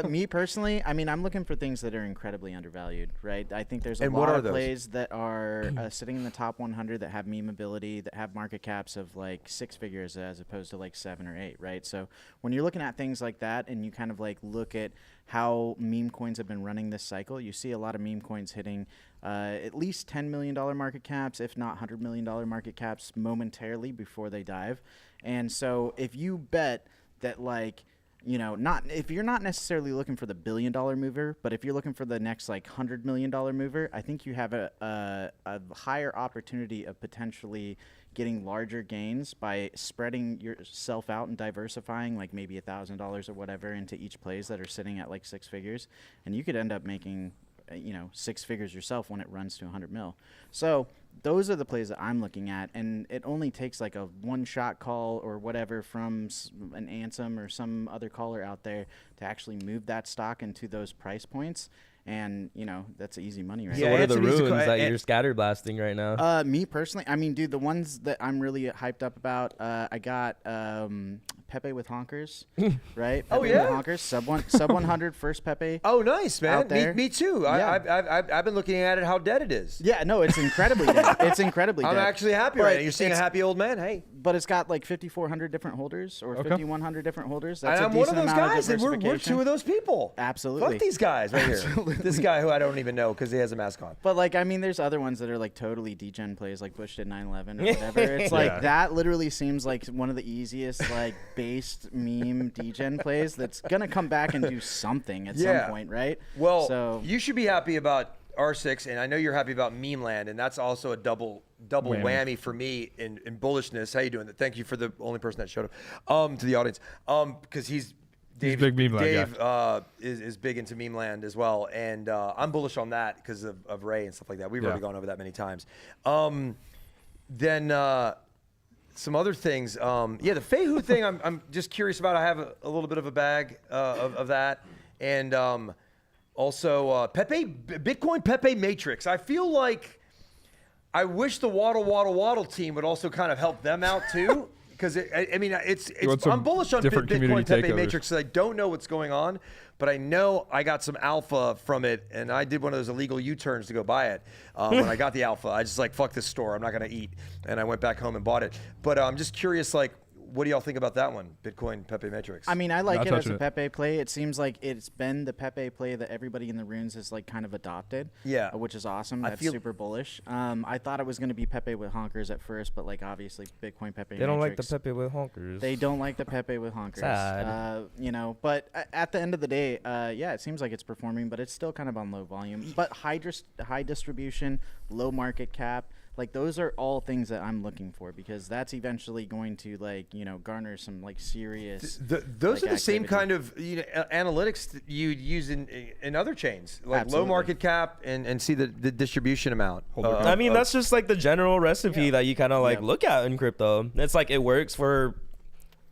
Me personally, I mean, I'm looking for things that are incredibly undervalued, right? I think there's a And lot what are of those? plays that are sitting in the top 100 that have meme ability, that have market caps of like 6 figures as opposed to like 7 or 8, right? So when you're looking at things like that and you kind of like look at how meme coins have been running this cycle, you see a lot of meme coins hitting at least $10 million market caps, if not $100 million market caps momentarily before they dive. And so if you bet that, like, you know, not if you're not necessarily looking for the $1 billion mover, but if you're looking for the next like $100 million mover, I think you have a higher opportunity of potentially getting larger gains by spreading yourself out and diversifying, like maybe $1,000 or whatever into each plays that are sitting at like 6 figures, and you could end up making 6 figures yourself when it runs to 100 mil. So those are the plays that I'm looking at, and it only takes like a one-shot call or whatever from an Ansem or some other caller out there to actually move that stock into those price points, and that's easy money right So now. what are the Anthony's runes that you're scatter blasting right now? Me personally, I mean, dude, the ones that I'm really hyped up about, I got Pepe with honkers, right? Oh, Pepe yeah? with honkers, sub 100 first Pepe. Oh, nice, man. Out there. Me too. Yeah. I've been looking at it, how dead it is. Yeah, no, it's incredibly dead. It's incredibly I'm dead. actually happy But right now. You're seeing a it's- happy old man. Hey. But it's got like 5,400 different holders or 5,100 different holders. That's And a I'm one of decent those amount guys, and we're diversification. two of those people. Absolutely. Fuck these guys right here. This guy who I don't even know because he has a mask on. But like, I mean, there's other ones that are like totally degen plays, like Bush did 9/11 or whatever. It's like that literally seems like one of the easiest like based meme degen plays that's gonna come back and do something at some point, right? Well, so you should be happy about R6, and I know you're happy about Meme Land, and that's also a double whammy for me in bullishness. How you doing? Thank you for the only person that showed up to the audience, because he's big Meme Land Dave is big into Meme Land as well, and I'm bullish on that because of Ray and stuff like that. We've already gone over that many times. Then some other things. The Feihu thing, I'm just curious about. I have a little bit of a bag of that, and also Bitcoin Pepe Matrix. I feel like I wish the Waddle team would also kind of help them out too. Because I'm bullish on Bitcoin Pepe Matrix. I don't know what's going on, but I know I got some alpha from it, and I did one of those illegal U-turns to go buy it. When I got the alpha, I just like, fuck this store, I'm not gonna eat, and I went back home and bought it. But I'm just curious, like, what do y'all think about that one, Bitcoin Pepe Matrix? I mean, I like it as a Pepe play. It seems like it's been the Pepe play that everybody in the runes has like kind of adopted. Yeah, which is awesome. That's super bullish. I thought it was going to be Pepe with honkers at first, but like obviously Bitcoin Pepe. They don't like the Pepe with honkers. They don't like the Pepe with honkers. Sad. But at the end of the day, it seems like it's performing, but it's still kind of on low volume. But high distribution, low market cap. Like those are all things that I'm looking for because that's eventually going to garner some like serious. Those are the same kind of analytics that you'd use in other chains, like low market cap and see the distribution amount. I mean, that's just like the general recipe that you kind of like look at in crypto. It's like it works for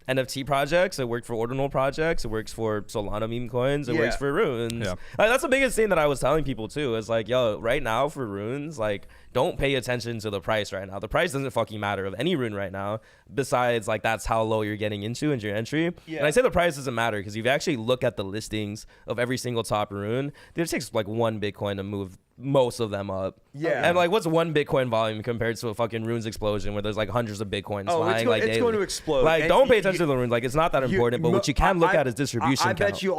NFT projects, it worked for Ordinal projects, it works for Solana meme coins, it works for runes. Like, that's the biggest thing that I was telling people too, is like, yo, right now for runes, like, don't pay attention to the price right now. The price doesn't fucking matter of any rune right now, besides like that's how low you're getting into your entry. And I say the price doesn't matter because if you actually look at the listings of every single top rune, it takes like 1 Bitcoin to move most of them up. And like, what's 1 Bitcoin volume compared to a fucking runes explosion where there's like hundreds of Bitcoins flying like it's going to explode. Like, and don't pay attention to the runes. Like, it's not that important, but what you can look at is distribution. I bet you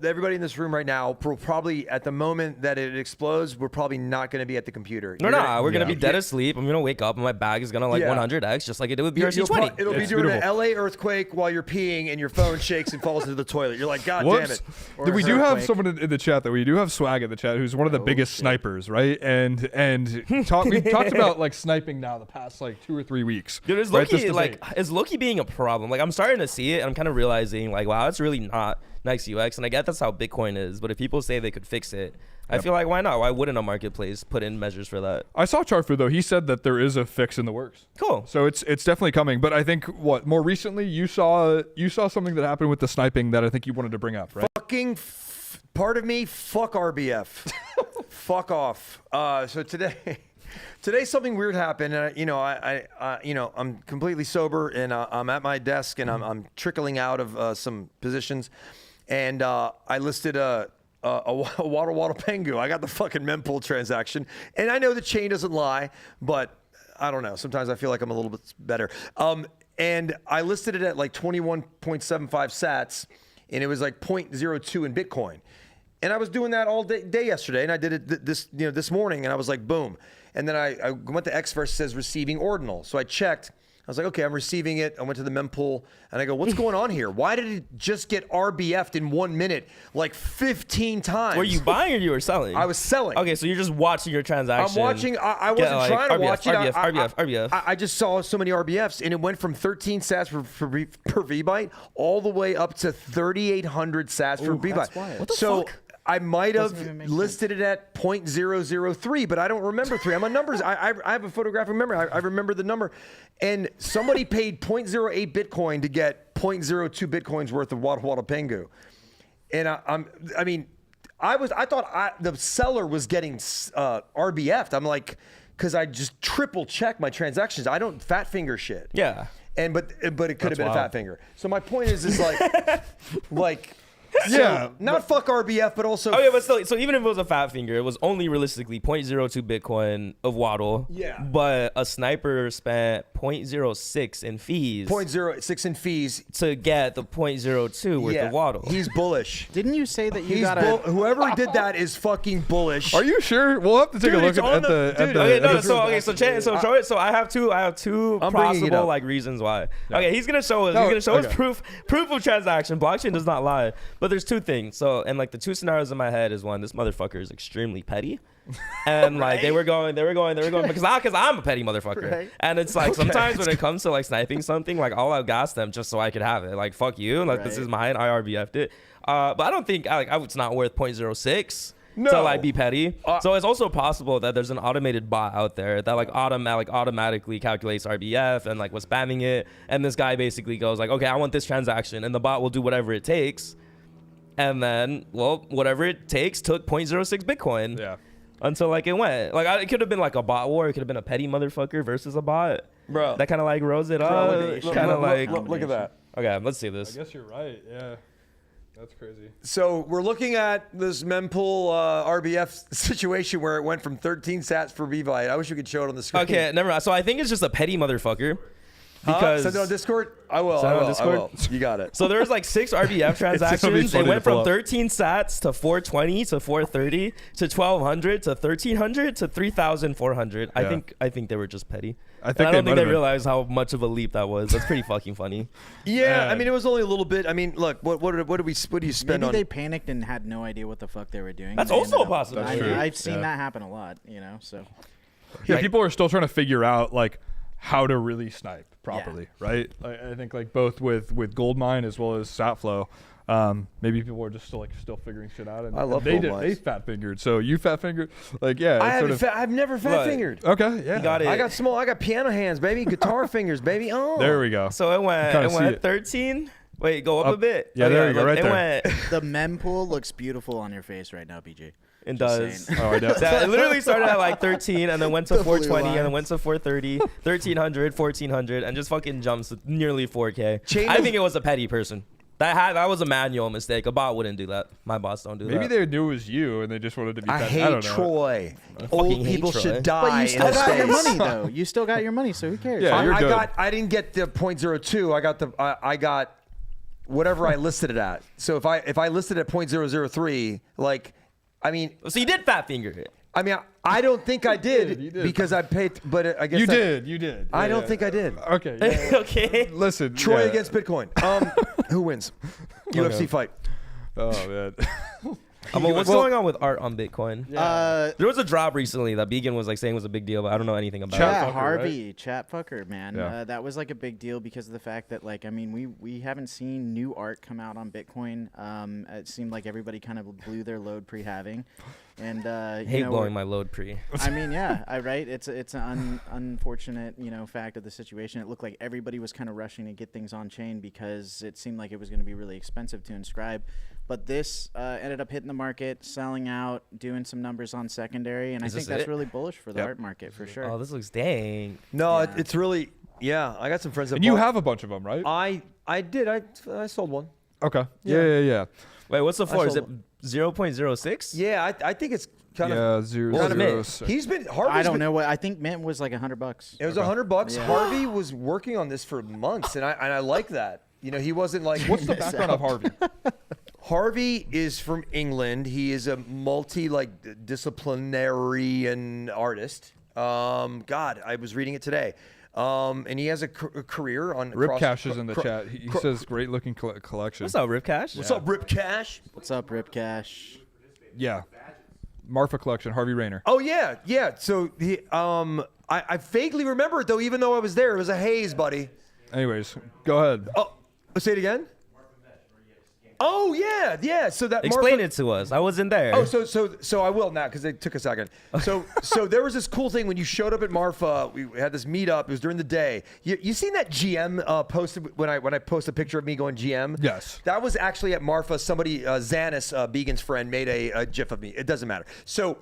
everybody in this room right now, probably at the moment that it explodes, we're probably not going to be at the computer. We're going to be dead asleep. I'm going to wake up and my bag is going to like 100x just like it did with BRC20. It'll be doing an LA earthquake while you're peeing and your phone shakes and falls into the toilet. You're like, God damn it. We do have someone in the chat we do have Swag in the chat who's one of the biggest snipers, right? And we've talked about like sniping now the past like 2 or 3 weeks. Dude, is Loki being a problem? Like, I'm starting to see it and I'm kind of realizing like, wow, it's really not nice UX. And I get that's how Bitcoin is, but if people say they could fix it, I feel like why not? Why wouldn't a marketplace put in measures for that? I saw Charfu though. He said that there is a fix in the works. Cool. So it's definitely coming. But I think more recently you saw something that happened with the sniping that I think you wanted to bring up, right? Part of me, fuck RBF. Fuck off. So today something weird happened. I'm completely sober and I'm at my desk and I'm trickling out of some positions. and I listed a Waddle Pengu. I got the fucking mempool transaction, and I know the chain doesn't lie, but I don't know. Sometimes I feel like I'm a little bit better. And I listed it at like 21.75 sats, and it was like 0.02 in Bitcoin. And I was doing that all day yesterday, and I did it this morning, and I was like, boom. And then I went to Xverse, says receiving Ordinal. So I checked. I was like, okay, I'm receiving it. I went to the mempool, and I go, what's going on here? Why did it just get RBF'd in 1 minute like 15 times? Were you buying or you were selling? I was selling. Okay, so you're just watching your transaction. I'm watching. I wasn't trying to watch it. RBF. I just saw so many RBFs, and it went from 13 sats per VByte all the way up to 3,800 sats per VByte. Wild. What the fuck? I might have Doesn't even make listed it at 0.003, but I don't remember 3. I'm on numbers. I have a photographic memory. I remember the number. And somebody paid 0.08 Bitcoin to get 0.02 Bitcoins worth of Waddle Pengu. And I thought the seller was getting RBF'd. I'm like, because I just triple check my transactions. I don't fat finger shit. Yeah. But it could have been wild. a fat finger. So my point is like. Yeah, not fuck RBF, but also. Oh yeah, but still, so even if it was a fat finger, it was only realistically 0.02 Bitcoin of Waddle. Yeah. But a sniper spent 0.06 in fees. 0.06 in fees to get the 0.02 worth of Waddle. He's bullish. Didn't you say that you got whoever did that is fucking bullish. Are you sure? We'll have to take a look at the. So I have two possible like reasons why. Yeah. Okay, he's gonna show us. No, he's gonna show us okay. proof of transaction. Blockchain does not lie. But there's two things. So, and like the two scenarios in my head is one, this motherfucker is extremely petty. And like they were going because I'm a petty motherfucker. Right. And it's like sometimes when it comes to like sniping something, like I'll outgas them just so I could have it. Like fuck you. Like this is mine. I RBF'd it. But I don't think it's not worth 0.06. No. To like be petty. So it's also possible that there's an automated bot out there that automatically calculates RBF and like was spamming it. And this guy basically goes like, okay, I want this transaction, and the bot will do whatever it takes. And then, whatever it takes took 0.06 Bitcoin. Yeah. Until like it went. Like it could have been like a bot war. It could have been a petty motherfucker versus a bot. Bro. That kind of like rose it up. Kind of like. Look at that. Okay, let's see this. I guess you're right. Yeah. That's crazy. So we're looking at this mempool RBF situation where it went from 13 sats per VByte. I wish we could show it on the screen. Okay, never mind. So I think it's just a petty motherfucker. Because send it on Discord? I will. Send it I on will. Discord? I will. You got it. So there was like 6 RBF transactions. It went from 13 sats to 420 to 430 to 1200 to 1300 to 3400. Yeah. I think they were just petty. I don't think they been. realized how much of a leap that was. That's pretty fucking funny. Yeah, Man. I mean, it was only a little bit. I mean, look, what do you spend Maybe on? they panicked and had no idea what the fuck they were doing. That's They also ended up- possible. That's true. I've seen Yeah. that happen a lot, so. Yeah, people are still trying to figure out like how to really snipe properly, right? I think like both with Goldmine as well as Satflow, maybe people are just still figuring shit out. And I love they Goldmines. They fat fingered, so you fat fingered, like yeah. I've never fat fingered. Okay, yeah. You got it. I got piano hands, baby. Guitar fingers, baby. Oh. There we go. So it kinda see went it. 13. Wait, go up a bit. Yeah, there you go, right it there. Went, The mempool looks beautiful on your face right now, BJ. it Just does. saying. Oh, I know. Yeah, it literally started at like 13 and then went to The blue 420 and then lines. went to 430, 1300, 1400, and just fucking jumps to nearly 4K. Chain I of- think it was a petty person. That was a manual mistake. A bot wouldn't do that. My bots don't do Maybe that. they knew it was you and they just wanted to be. I fat. hate don't know. Troy. fucking Old hate people Troy. should But die you in still this got your space. money, though. You still got your money, so who cares? Yeah, you're good. I didn't get the 0.02. I got whatever I listed it at. So if I listed it at 0.003, like, I mean, So you did fat finger it. I don't think I did, You did. because I paid, but I guess You did. Yeah, I don't yeah. think I did. Okay. Yeah. Okay. Listen, Troy yeah. against Bitcoin. Who wins? UFC fight. Oh man. What's going on with art on Bitcoin? Uh, There was a drop recently that Began was like saying was a big deal, but I don't know anything about Chat it. yeah, fucker, Harvey, chat fucker, man. Yeah. That was like a big deal because of the fact that, like, I mean, we haven't seen new art come out on Bitcoin. It seemed like everybody kind of blew their load pre-halving, and Hate blowing my load pre. I mean, yeah, right. It's an unfortunate, fact of the situation. It looked like everybody was kind of rushing to get things on chain because it seemed like it was going to be really expensive to inscribe. But this ended up hitting the market, selling out, doing some numbers on secondary, and I Is think this that's it? really bullish for the Yep. art market for sure. Oh, this looks dang. No, Yeah. it's really, yeah. I got some friends that And you bought- have a bunch of them, right? I did. I sold one. Okay. Yeah. Wait, what's the floor? Is it sold- 0.06? Yeah, I think it's kind Yeah, of. zero, What was zero, Mint? six. He's been. I Harvey's don't been- know what I think. Mint was like $100. It was $100. Yeah. Harvey was working on this for months, and I like that. You know, he wasn't like. What's the background of Harvey? Harvey is from England. He is a disciplinary and artist. God, I was reading it today. And he has a career on. Ripcash is in the chat. He says great looking collection. What's up, Ripcash? What's up, Rip Cash? What's up, Rip Cash? Yeah. Marfa collection, Harvey Rayner. Oh yeah. So he, I vaguely remember it though, even though I was there. It was a haze, buddy. Anyways, go ahead. Oh, say it again. Oh yeah. So that Explain it to us. I wasn't there. Oh, so I will now because it took a second. So there was this cool thing when you showed up at Marfa. We had this meetup. It was during the day. You seen that GM posted when I post a picture of me going GM? Yes. That was actually at Marfa. Somebody, Xanis, Began's friend, made a GIF of me. It doesn't matter. So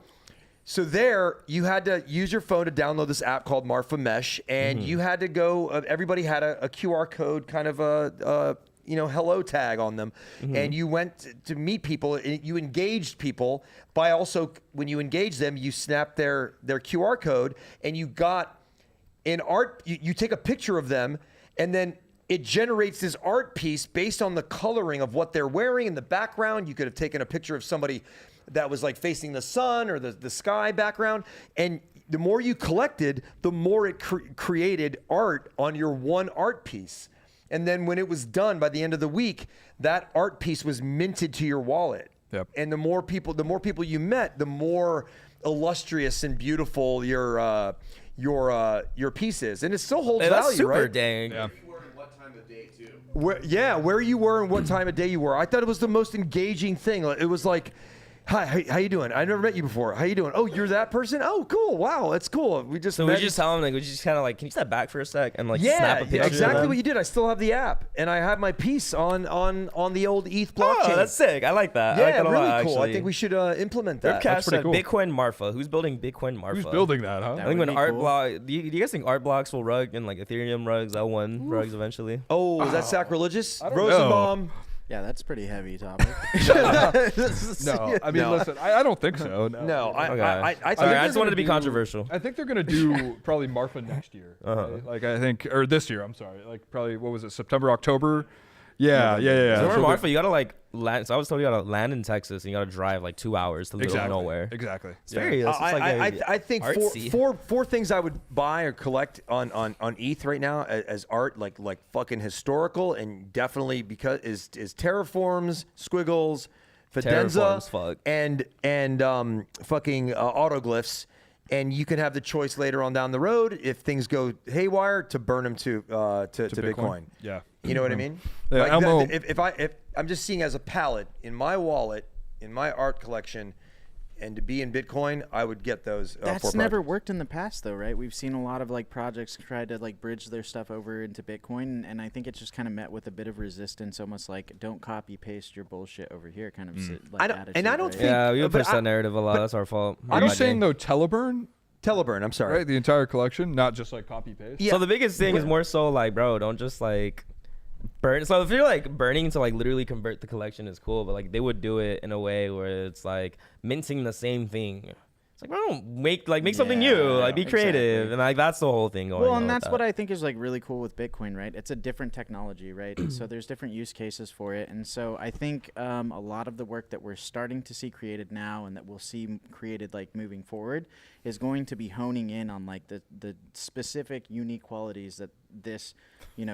there, you had to use your phone to download this app called Marfa Mesh, and you had to go. Everybody had a QR code, kind of a hello tag on them, and you went to meet people. And you engaged people by also, when you engaged them, you snapped their QR code, and you got an art. You take a picture of them, and then it generates this art piece based on the coloring of what they're wearing in the background. You could have taken a picture of somebody that was like facing the sun or the sky background, and the more you collected, the more it created art on your one art piece. And then when it was done by the end of the week, that art piece was minted to your wallet. Yep. And the more people you met, the more illustrious and beautiful your piece is. And it still holds Hey, value, that's super right? dang. Yeah. Where you were and what time of day you were. I thought it was the most engaging thing. It was like, hi, how you doing? I never met you before. How you doing? Oh, you're that person? Oh, cool. Wow, that's cool. We just So met. we just tell him, like, we just kind of like, can you step back for a sec and like Yeah, snap a picture? exactly of them? what you did. I still have the app, and I have my piece on the old ETH blockchain. Oh, that's sick. I like that. I like Yeah, that a really lot, cool. I actually. think we should implement that. Ripcash pretty said cool. Bitcoin Marfa. Who's building Bitcoin Marfa? Who's building that, huh? I That think would when be art cool. block, do you guys think art blocks will rug and like Ethereum rugs, L1 rugs eventually? Oh, is that sacrilegious? don't Rosenbaum. Yeah, that's a pretty heavy topic. No, I mean, No. listen, I don't think so. No, Okay. I think All right, I they're just wanted to be gonna do- controversial. I think they're gonna do probably Marfa next year. Right? Like I think, or this year. I'm sorry. Like probably what was it? September, October. Yeah. So So remember they- Marfa, you gotta like land. So I was told you gotta land in Texas and you gotta drive like 2 hours to the middle of Exactly. nowhere. Exactly. It's very. It's like I think artsy. four things I would buy or collect on ETH right now as art, like fucking historical, and definitely because is terraforms, squiggles, Fidenza, Terraforms, fuck. and fucking autoglyphs. And you can have the choice later on down the road if things go haywire to burn them to Bitcoin. Yeah. You know what I mean? Yeah, Like Elmo- if I'm just seeing as a palette in my wallet, in my art collection, and to be in Bitcoin, I would get those. That's four never projects. worked in the past, though, right? We've seen a lot of like projects try to like bridge their stuff over into Bitcoin, and I think it's just kind of met with a bit of resistance, almost like don't copy paste your bullshit over here, kind of like I don't- attitude. and I don't right? think- Yeah, we but push that narrative a lot. That's our fault. Are My you day. saying though Teleburn, Teleburn. I'm sorry. right? The entire collection, not just like copy paste. Yeah. So the biggest thing is more so like, bro, don't just like burn. So if you're like burning to like literally convert the collection is cool, but like they would do it in a way where it's like minting the same thing. It's like, bro, make something new, like be creative, exactly. and like that's the whole thing going Well, on. and with that's that. what I think is like really cool with Bitcoin, right? It's a different technology, right? And so there's different use cases for it, and so I think a lot of the work that we're starting to see created now, and that we'll see created like moving forward, is going to be honing in on like the specific unique qualities that this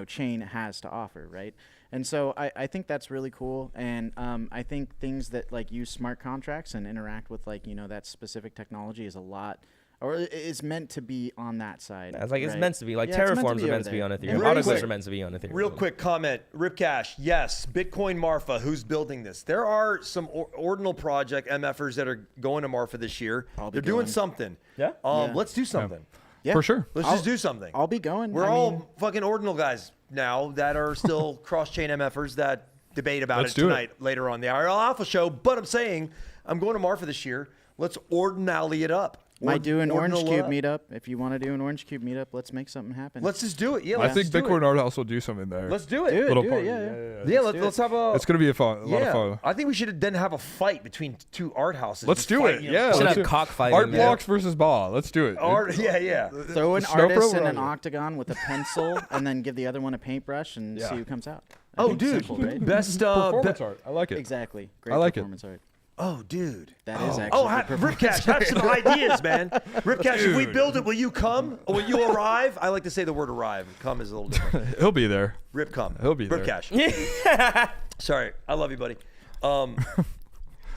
chain has to offer, right? And so I think that's really cool, and I think things that like use smart contracts and interact with like that specific technology is a lot, or is meant to be on that side. It's like it's right? meant to be. Like Yeah, it's terraforms be are meant over to be there. on Ethereum. And Real Autoglyphs quick- are meant to be on Ethereum. Real quick comment, Ripcash. Yes, Bitcoin Marfa. Who's building this? There are some Ordinal project MFers that are going to Marfa this year. I'll be They're doing going. something. Yeah? Yeah. Let's do something. Yeah. For sure. Let's just do something. I'll be going. We're I all mean, fucking Ordinal guys now that are still cross-chain MFers that debate about Let's it do it. tonight later on the IRL Alpha show. But I'm saying I'm going to Marfa this year. Let's ordinally it up. Might do an Orange Ordinal Cube up. meetup. If you want to do an Orange Cube meetup, let's make something happen. Let's just do it. Yeah, I think Bitcoin Art House will do something there. Let's do it. do it. Little Do party. it, Yeah, let's have a. It's gonna be a lot of fun. I think we should then have a fight between two art houses. Let's Just do fight, it. you know, Yeah, Should let's have do it. cockfighting. Art blocks versus Ba. Let's do it. Art. Yeah. Throw an Snow artist Pro in an Roger. octagon with a pencil, and then give the other one a paintbrush and see who comes out. I Oh, think dude, simple, right? best Performance art. I like it. Exactly. Great I like it. performance art. Oh, dude. That is actually good performance Ripcash, have some ideas, man. Ripcash, if we build it, will you come? Or will you arrive? I like to say the word arrive. Come is a little different. He'll be there. Rip come. He'll be there. Ripcash. Sorry, I love you, buddy.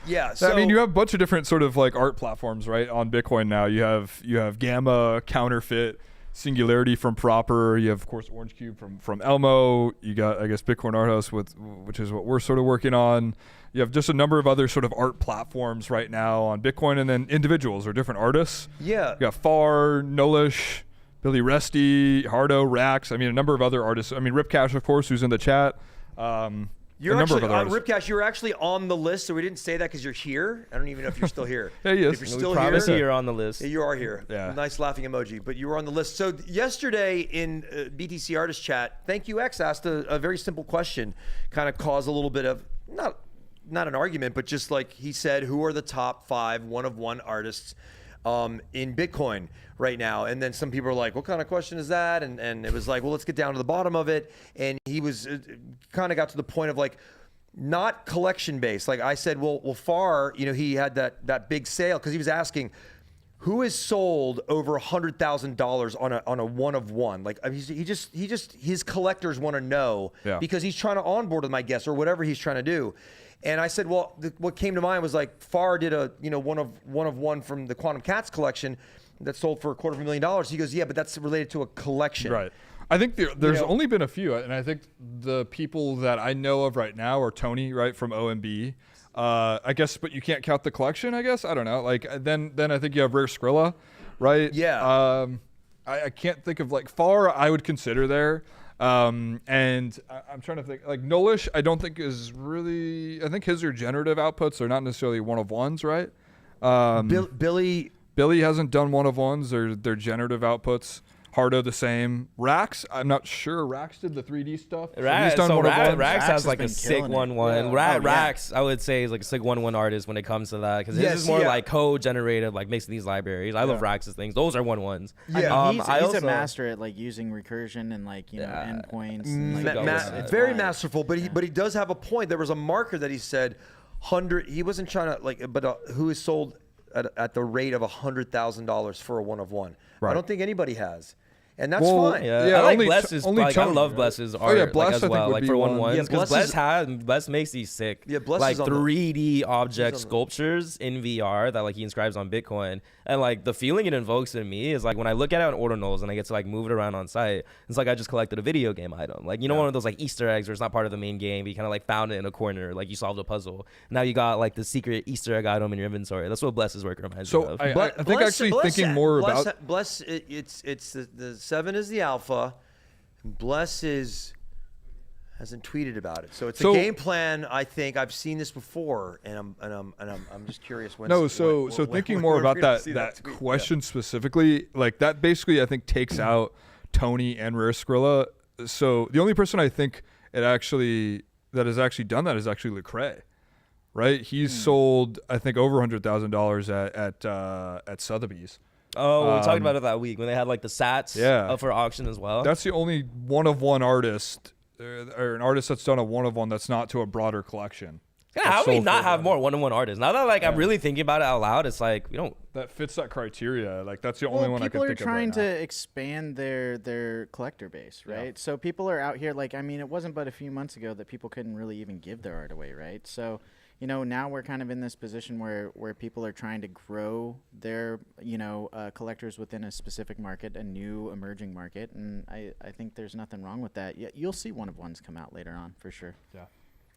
Yeah. So I mean, you have a bunch of different sort of like art platforms, right? On Bitcoin now, you have Gamma, Counterfeit, Singularity from Proper. You have, of course, Orange Cube from Elmo. You got, I guess, Bitcoin Art House which is what we're sort of working on. You have just a number of other sort of art platforms right now on Bitcoin, and then individuals or different artists. Yeah. You got Far, Nolish, Billy Resty, Hardo, Rax. I mean, a number of other artists. I mean, Ripcash, of course, who's in the chat. You're a number actually of other artists. Ripcash. You're actually on the list, so we didn't say that because you're here. I don't even know if you're still here. Yeah, he is. If you're We still Promise here, you're on the list. yeah, you are here. Yeah. Nice laughing emoji, but you were on the list. So yesterday in BTC Artist Chat, Thank You X asked a very simple question, kind of caused a little bit of not an argument, but just like he said, who are the top 5 one-of-one artists in Bitcoin right now? And then some people are like, what kind of question is that? And it was like, well, let's get down to the bottom of it. And he was kind of got to the point of like, not collection based. Like I said, well, Far, he had that big sale because he was asking, who has sold over $100,000 on a one-of-one? Like I mean, he just his collectors want to know because he's trying to onboard them, I guess, or whatever he's trying to do. And I said, well, what came to mind was like Far did a one-of-one from the Quantum Cats collection that sold for $250,000. He goes, yeah, but that's related to a collection. Right. I think there's only been a few, and I think the people that I know of right now are Tony, right, from OMB. I guess, but you can't count the collection, I guess. I don't know. Like then I think you have Rare Skrilla, right? Yeah. I can't think of like Far. I would consider there. And I'm trying to think like Nolish. I don't think is really. I think his are generative outputs. They're not necessarily one-of-ones, right? Billy hasn't done one-of-ones. They're generative outputs. Hardo the same. Rax, I'm not sure. Rax did the 3D stuff. Rax has like a sick 1-1. Rax, I would say, is like a sick 1-1 artist when it comes to that because his is more like code-generated, like mixing these libraries. I love Rax's things. Those are 1-1s. Yeah, he's a master at like using recursion and like endpoints. And, like, very masterful, but he does have a point. There was a marker that he said 100. He wasn't trying to like, but who is sold at the rate of $100,000 for a one-of-one? Right. I don't think anybody has. And that's fine. Yeah, I like Bless's. I love Bless's art Bless, as well. Like for 1-1s. Yeah, Bless makes these sick. Yeah, Bless like is on 3D object sculptures in VR that like he inscribes on Bitcoin. And like the feeling it invokes in me is like when I look at it on Ordinals and I get to like move it around on site, it's like I just collected a video game item. Like one of those like Easter eggs where it's not part of the main game, but you kind of like found it in a corner, like you solved a puzzle. Now you got like the secret Easter egg item in your inventory. That's what Bless's work reminds me of. I think actually thinking more about Bless. It's the 7 is the alpha. Bless hasn't tweeted about it, so it's a game plan. I think I've seen this before, and I'm just curious when. Thinking more about that question specifically, like that basically I think takes out Tony and Rare Skrilla. So the only person I think that has actually done that is actually Lecrae, right? He's sold I think over $100,000 at Sotheby's. Oh, we talked about it that week when they had like the sats up for auction as well. That's the only one-of-one artist or an artist that's done a one-of-one that's not to a broader collection. Yeah, how do we not have more one-on-one artists? Now that like I'm really thinking about it out loud, it's like we don't. That fits that criteria. Like that's the only one I can think of. People are trying to expand their collector base, right? Yeah. So people are out here like I mean, it wasn't but a few months ago that people couldn't really even give their art away, right? So. Now we're kind of in this position where people are trying to grow their, collectors within a specific market, a new emerging market. And I think there's nothing wrong with that. You'll see one-of-ones come out later on for sure. Yeah.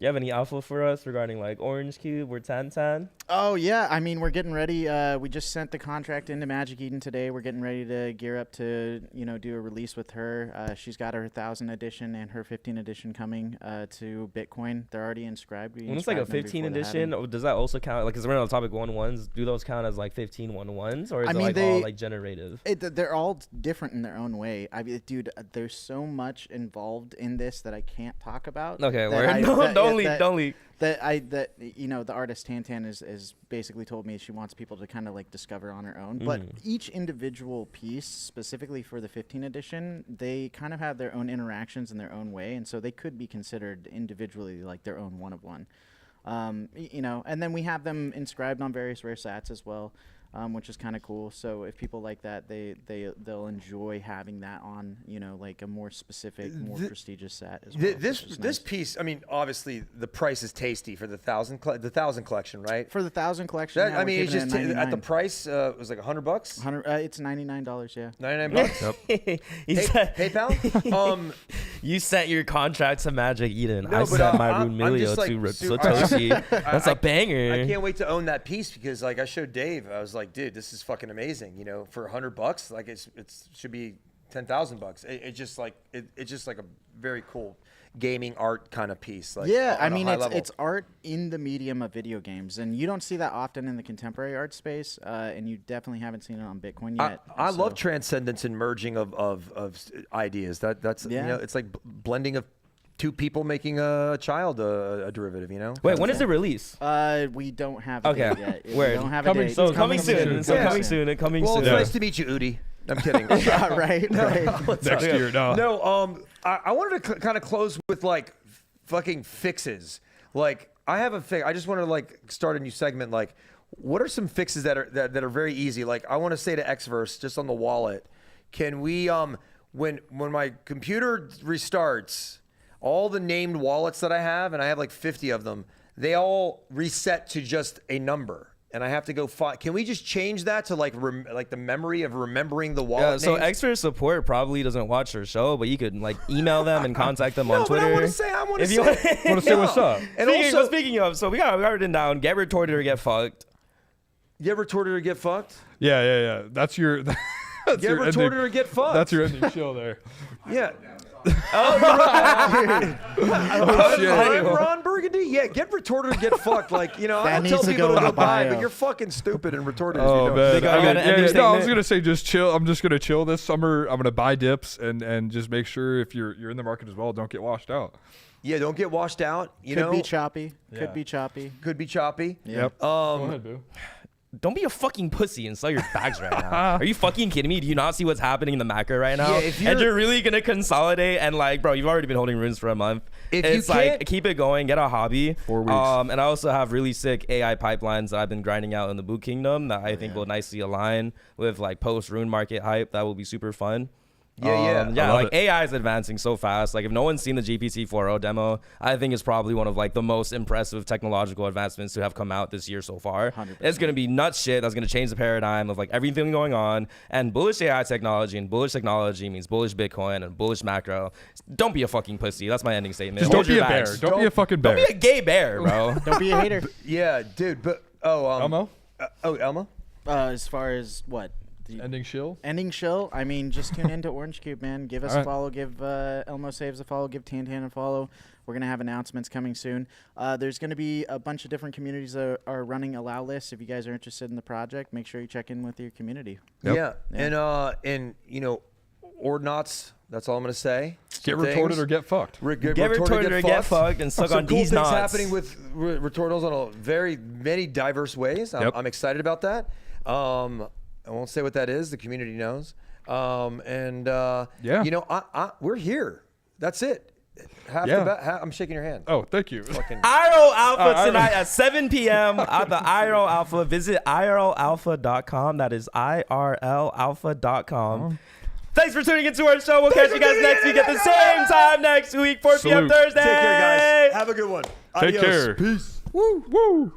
You have any alpha for us regarding like Orange Cube or Tan? Oh yeah, I mean we're getting ready. We just sent the contract into Magic Eden today. We're getting ready to gear up to do a release with her. She's got her 1000 edition and her 15 edition coming to Bitcoin. They're already inscribed. When it's like a 15 edition, does that also count? Like, because we're on the topic 1-1s, do those count as like 15 1-1s, or is it all like generative? They're all different in their own way. I mean, dude, there's so much involved in this that I can't talk about. Okay, don't leak. The artist Tantan is basically told me she wants people to kind of like discover on her own. But each individual piece, specifically for the 15 edition, they kind of have their own interactions in their own way, and so they could be considered individually like their own one of one. And then we have them inscribed on various rare sats as well. Which is kind of cool. So if people like that, they'll enjoy having that on, like a more specific, more prestigious set as well. This piece, I mean, obviously the price is tasty for the 1000 collection, right? For the 1000 collection, I mean, it's just at the price. It was like $100. It's $99. Yeah. $99. Yep. PayPal. You sent your contract to Magic Eden. No, I sent my Runmelio to Satoshi. That's a banger. I can't wait to own that piece because, like, I showed Dave. I was like, dude, this is fucking amazing. For $100, like it should be $10,000. It's just like a very cool gaming art kind of piece. Like, yeah, I mean, it's art in the medium of video games, and you don't see that often in the contemporary art space, and you definitely haven't seen it on Bitcoin yet. I love transcendence and merging of ideas. That's it's like blending of two people making a child a derivative, Wait, when is the release? We don't have a date yet. Where? We don't have a date. So coming soon. Well, it's nice to meet you, Udi. I'm kidding. Right. Next year, no. No, I wanted to kind of close with like fucking fixes. Like I have a fix. I just want to like start a new segment. Like, what are some fixes that are very easy? Like I want to say to Xverse, just on the wallet, can we when my computer restarts, all the named wallets that I have, and I have like 50 of them, they all reset to just a number. And I have to go find. Can we just change that to like the memory of remembering the wallet? Yeah, so Xverse support probably doesn't watch our show, but you could like email them and contact them on Twitter. But I want to say what's up. And speaking of, so we got written down: get retorted or get fucked. Get retorted or get fucked. Yeah. That's your. Get retorted or get fucked. That's your ending show there. Yeah. Oh, Ron Burgundy? Yeah, get retorted or get fucked. Like, I don't tell people to go buy, but you're fucking stupid and retorted. Oh, man. I was going to say just chill. I'm just going to chill this summer. I'm going to buy dips and just make sure if you're in the market as well, don't get washed out. Yeah, don't get washed out. Could be choppy. Could be choppy. Yep. Go ahead, Boo. Don't be a fucking pussy and sell your bags right now. Are you fucking kidding me? Do you not see what's happening in the macro right now? Yeah, and you're really gonna consolidate and like, bro, you've already been holding runes for a month. It's like, keep it going, get a hobby. 4 weeks. And I also have really sick AI pipelines that I've been grinding out in the Boot Kingdom that I think will nicely align with like post rune market hype. That will be super fun. Yeah. Like AI is advancing so fast. Like if no one's seen the GPT 4.0 demo, I think it's probably one of like the most impressive technological advancements to have come out this year so far. 100%. It's gonna be nuts shit. That's gonna change the paradigm of like everything going on. And bullish AI technology and bullish technology means bullish Bitcoin and bullish macro. Don't be a fucking pussy. That's my ending statement. Just don't be a bear. Don't be a fucking bear. Don't be a gay bear, bro. Don't be a hater. Yeah, dude. But Elmo? Elmo? As far as what? Ending shill? Ending shill. I mean, just tune into Orange Cube, man. Give us a follow. Give Elmo Saves a follow. Give Tantan a follow. We're going to have announcements coming soon. There's going to be a bunch of different communities that are running allow lists. If you guys are interested in the project, make sure you check in with your community. Yep. Yeah. And Ordinals, that's all I'm going to say. Get retorted or get fucked. Get retorted or get fucked and suck on these nuts. nuts. Happening with retortals on many diverse ways. I'm excited about that. I won't say what that is. The community knows. We're here. That's it. I'm shaking your hand. Oh, thank you. IRL Alpha tonight at 7 p.m. at the IRL Alpha. Visit IRLalpha.com. That is IRLalpha.com. Thanks for tuning into our show. We'll catch you guys next week at the same time next week, 4 p.m. Thursday. Take care, guys. Have a good one. Take care. Peace. Woo.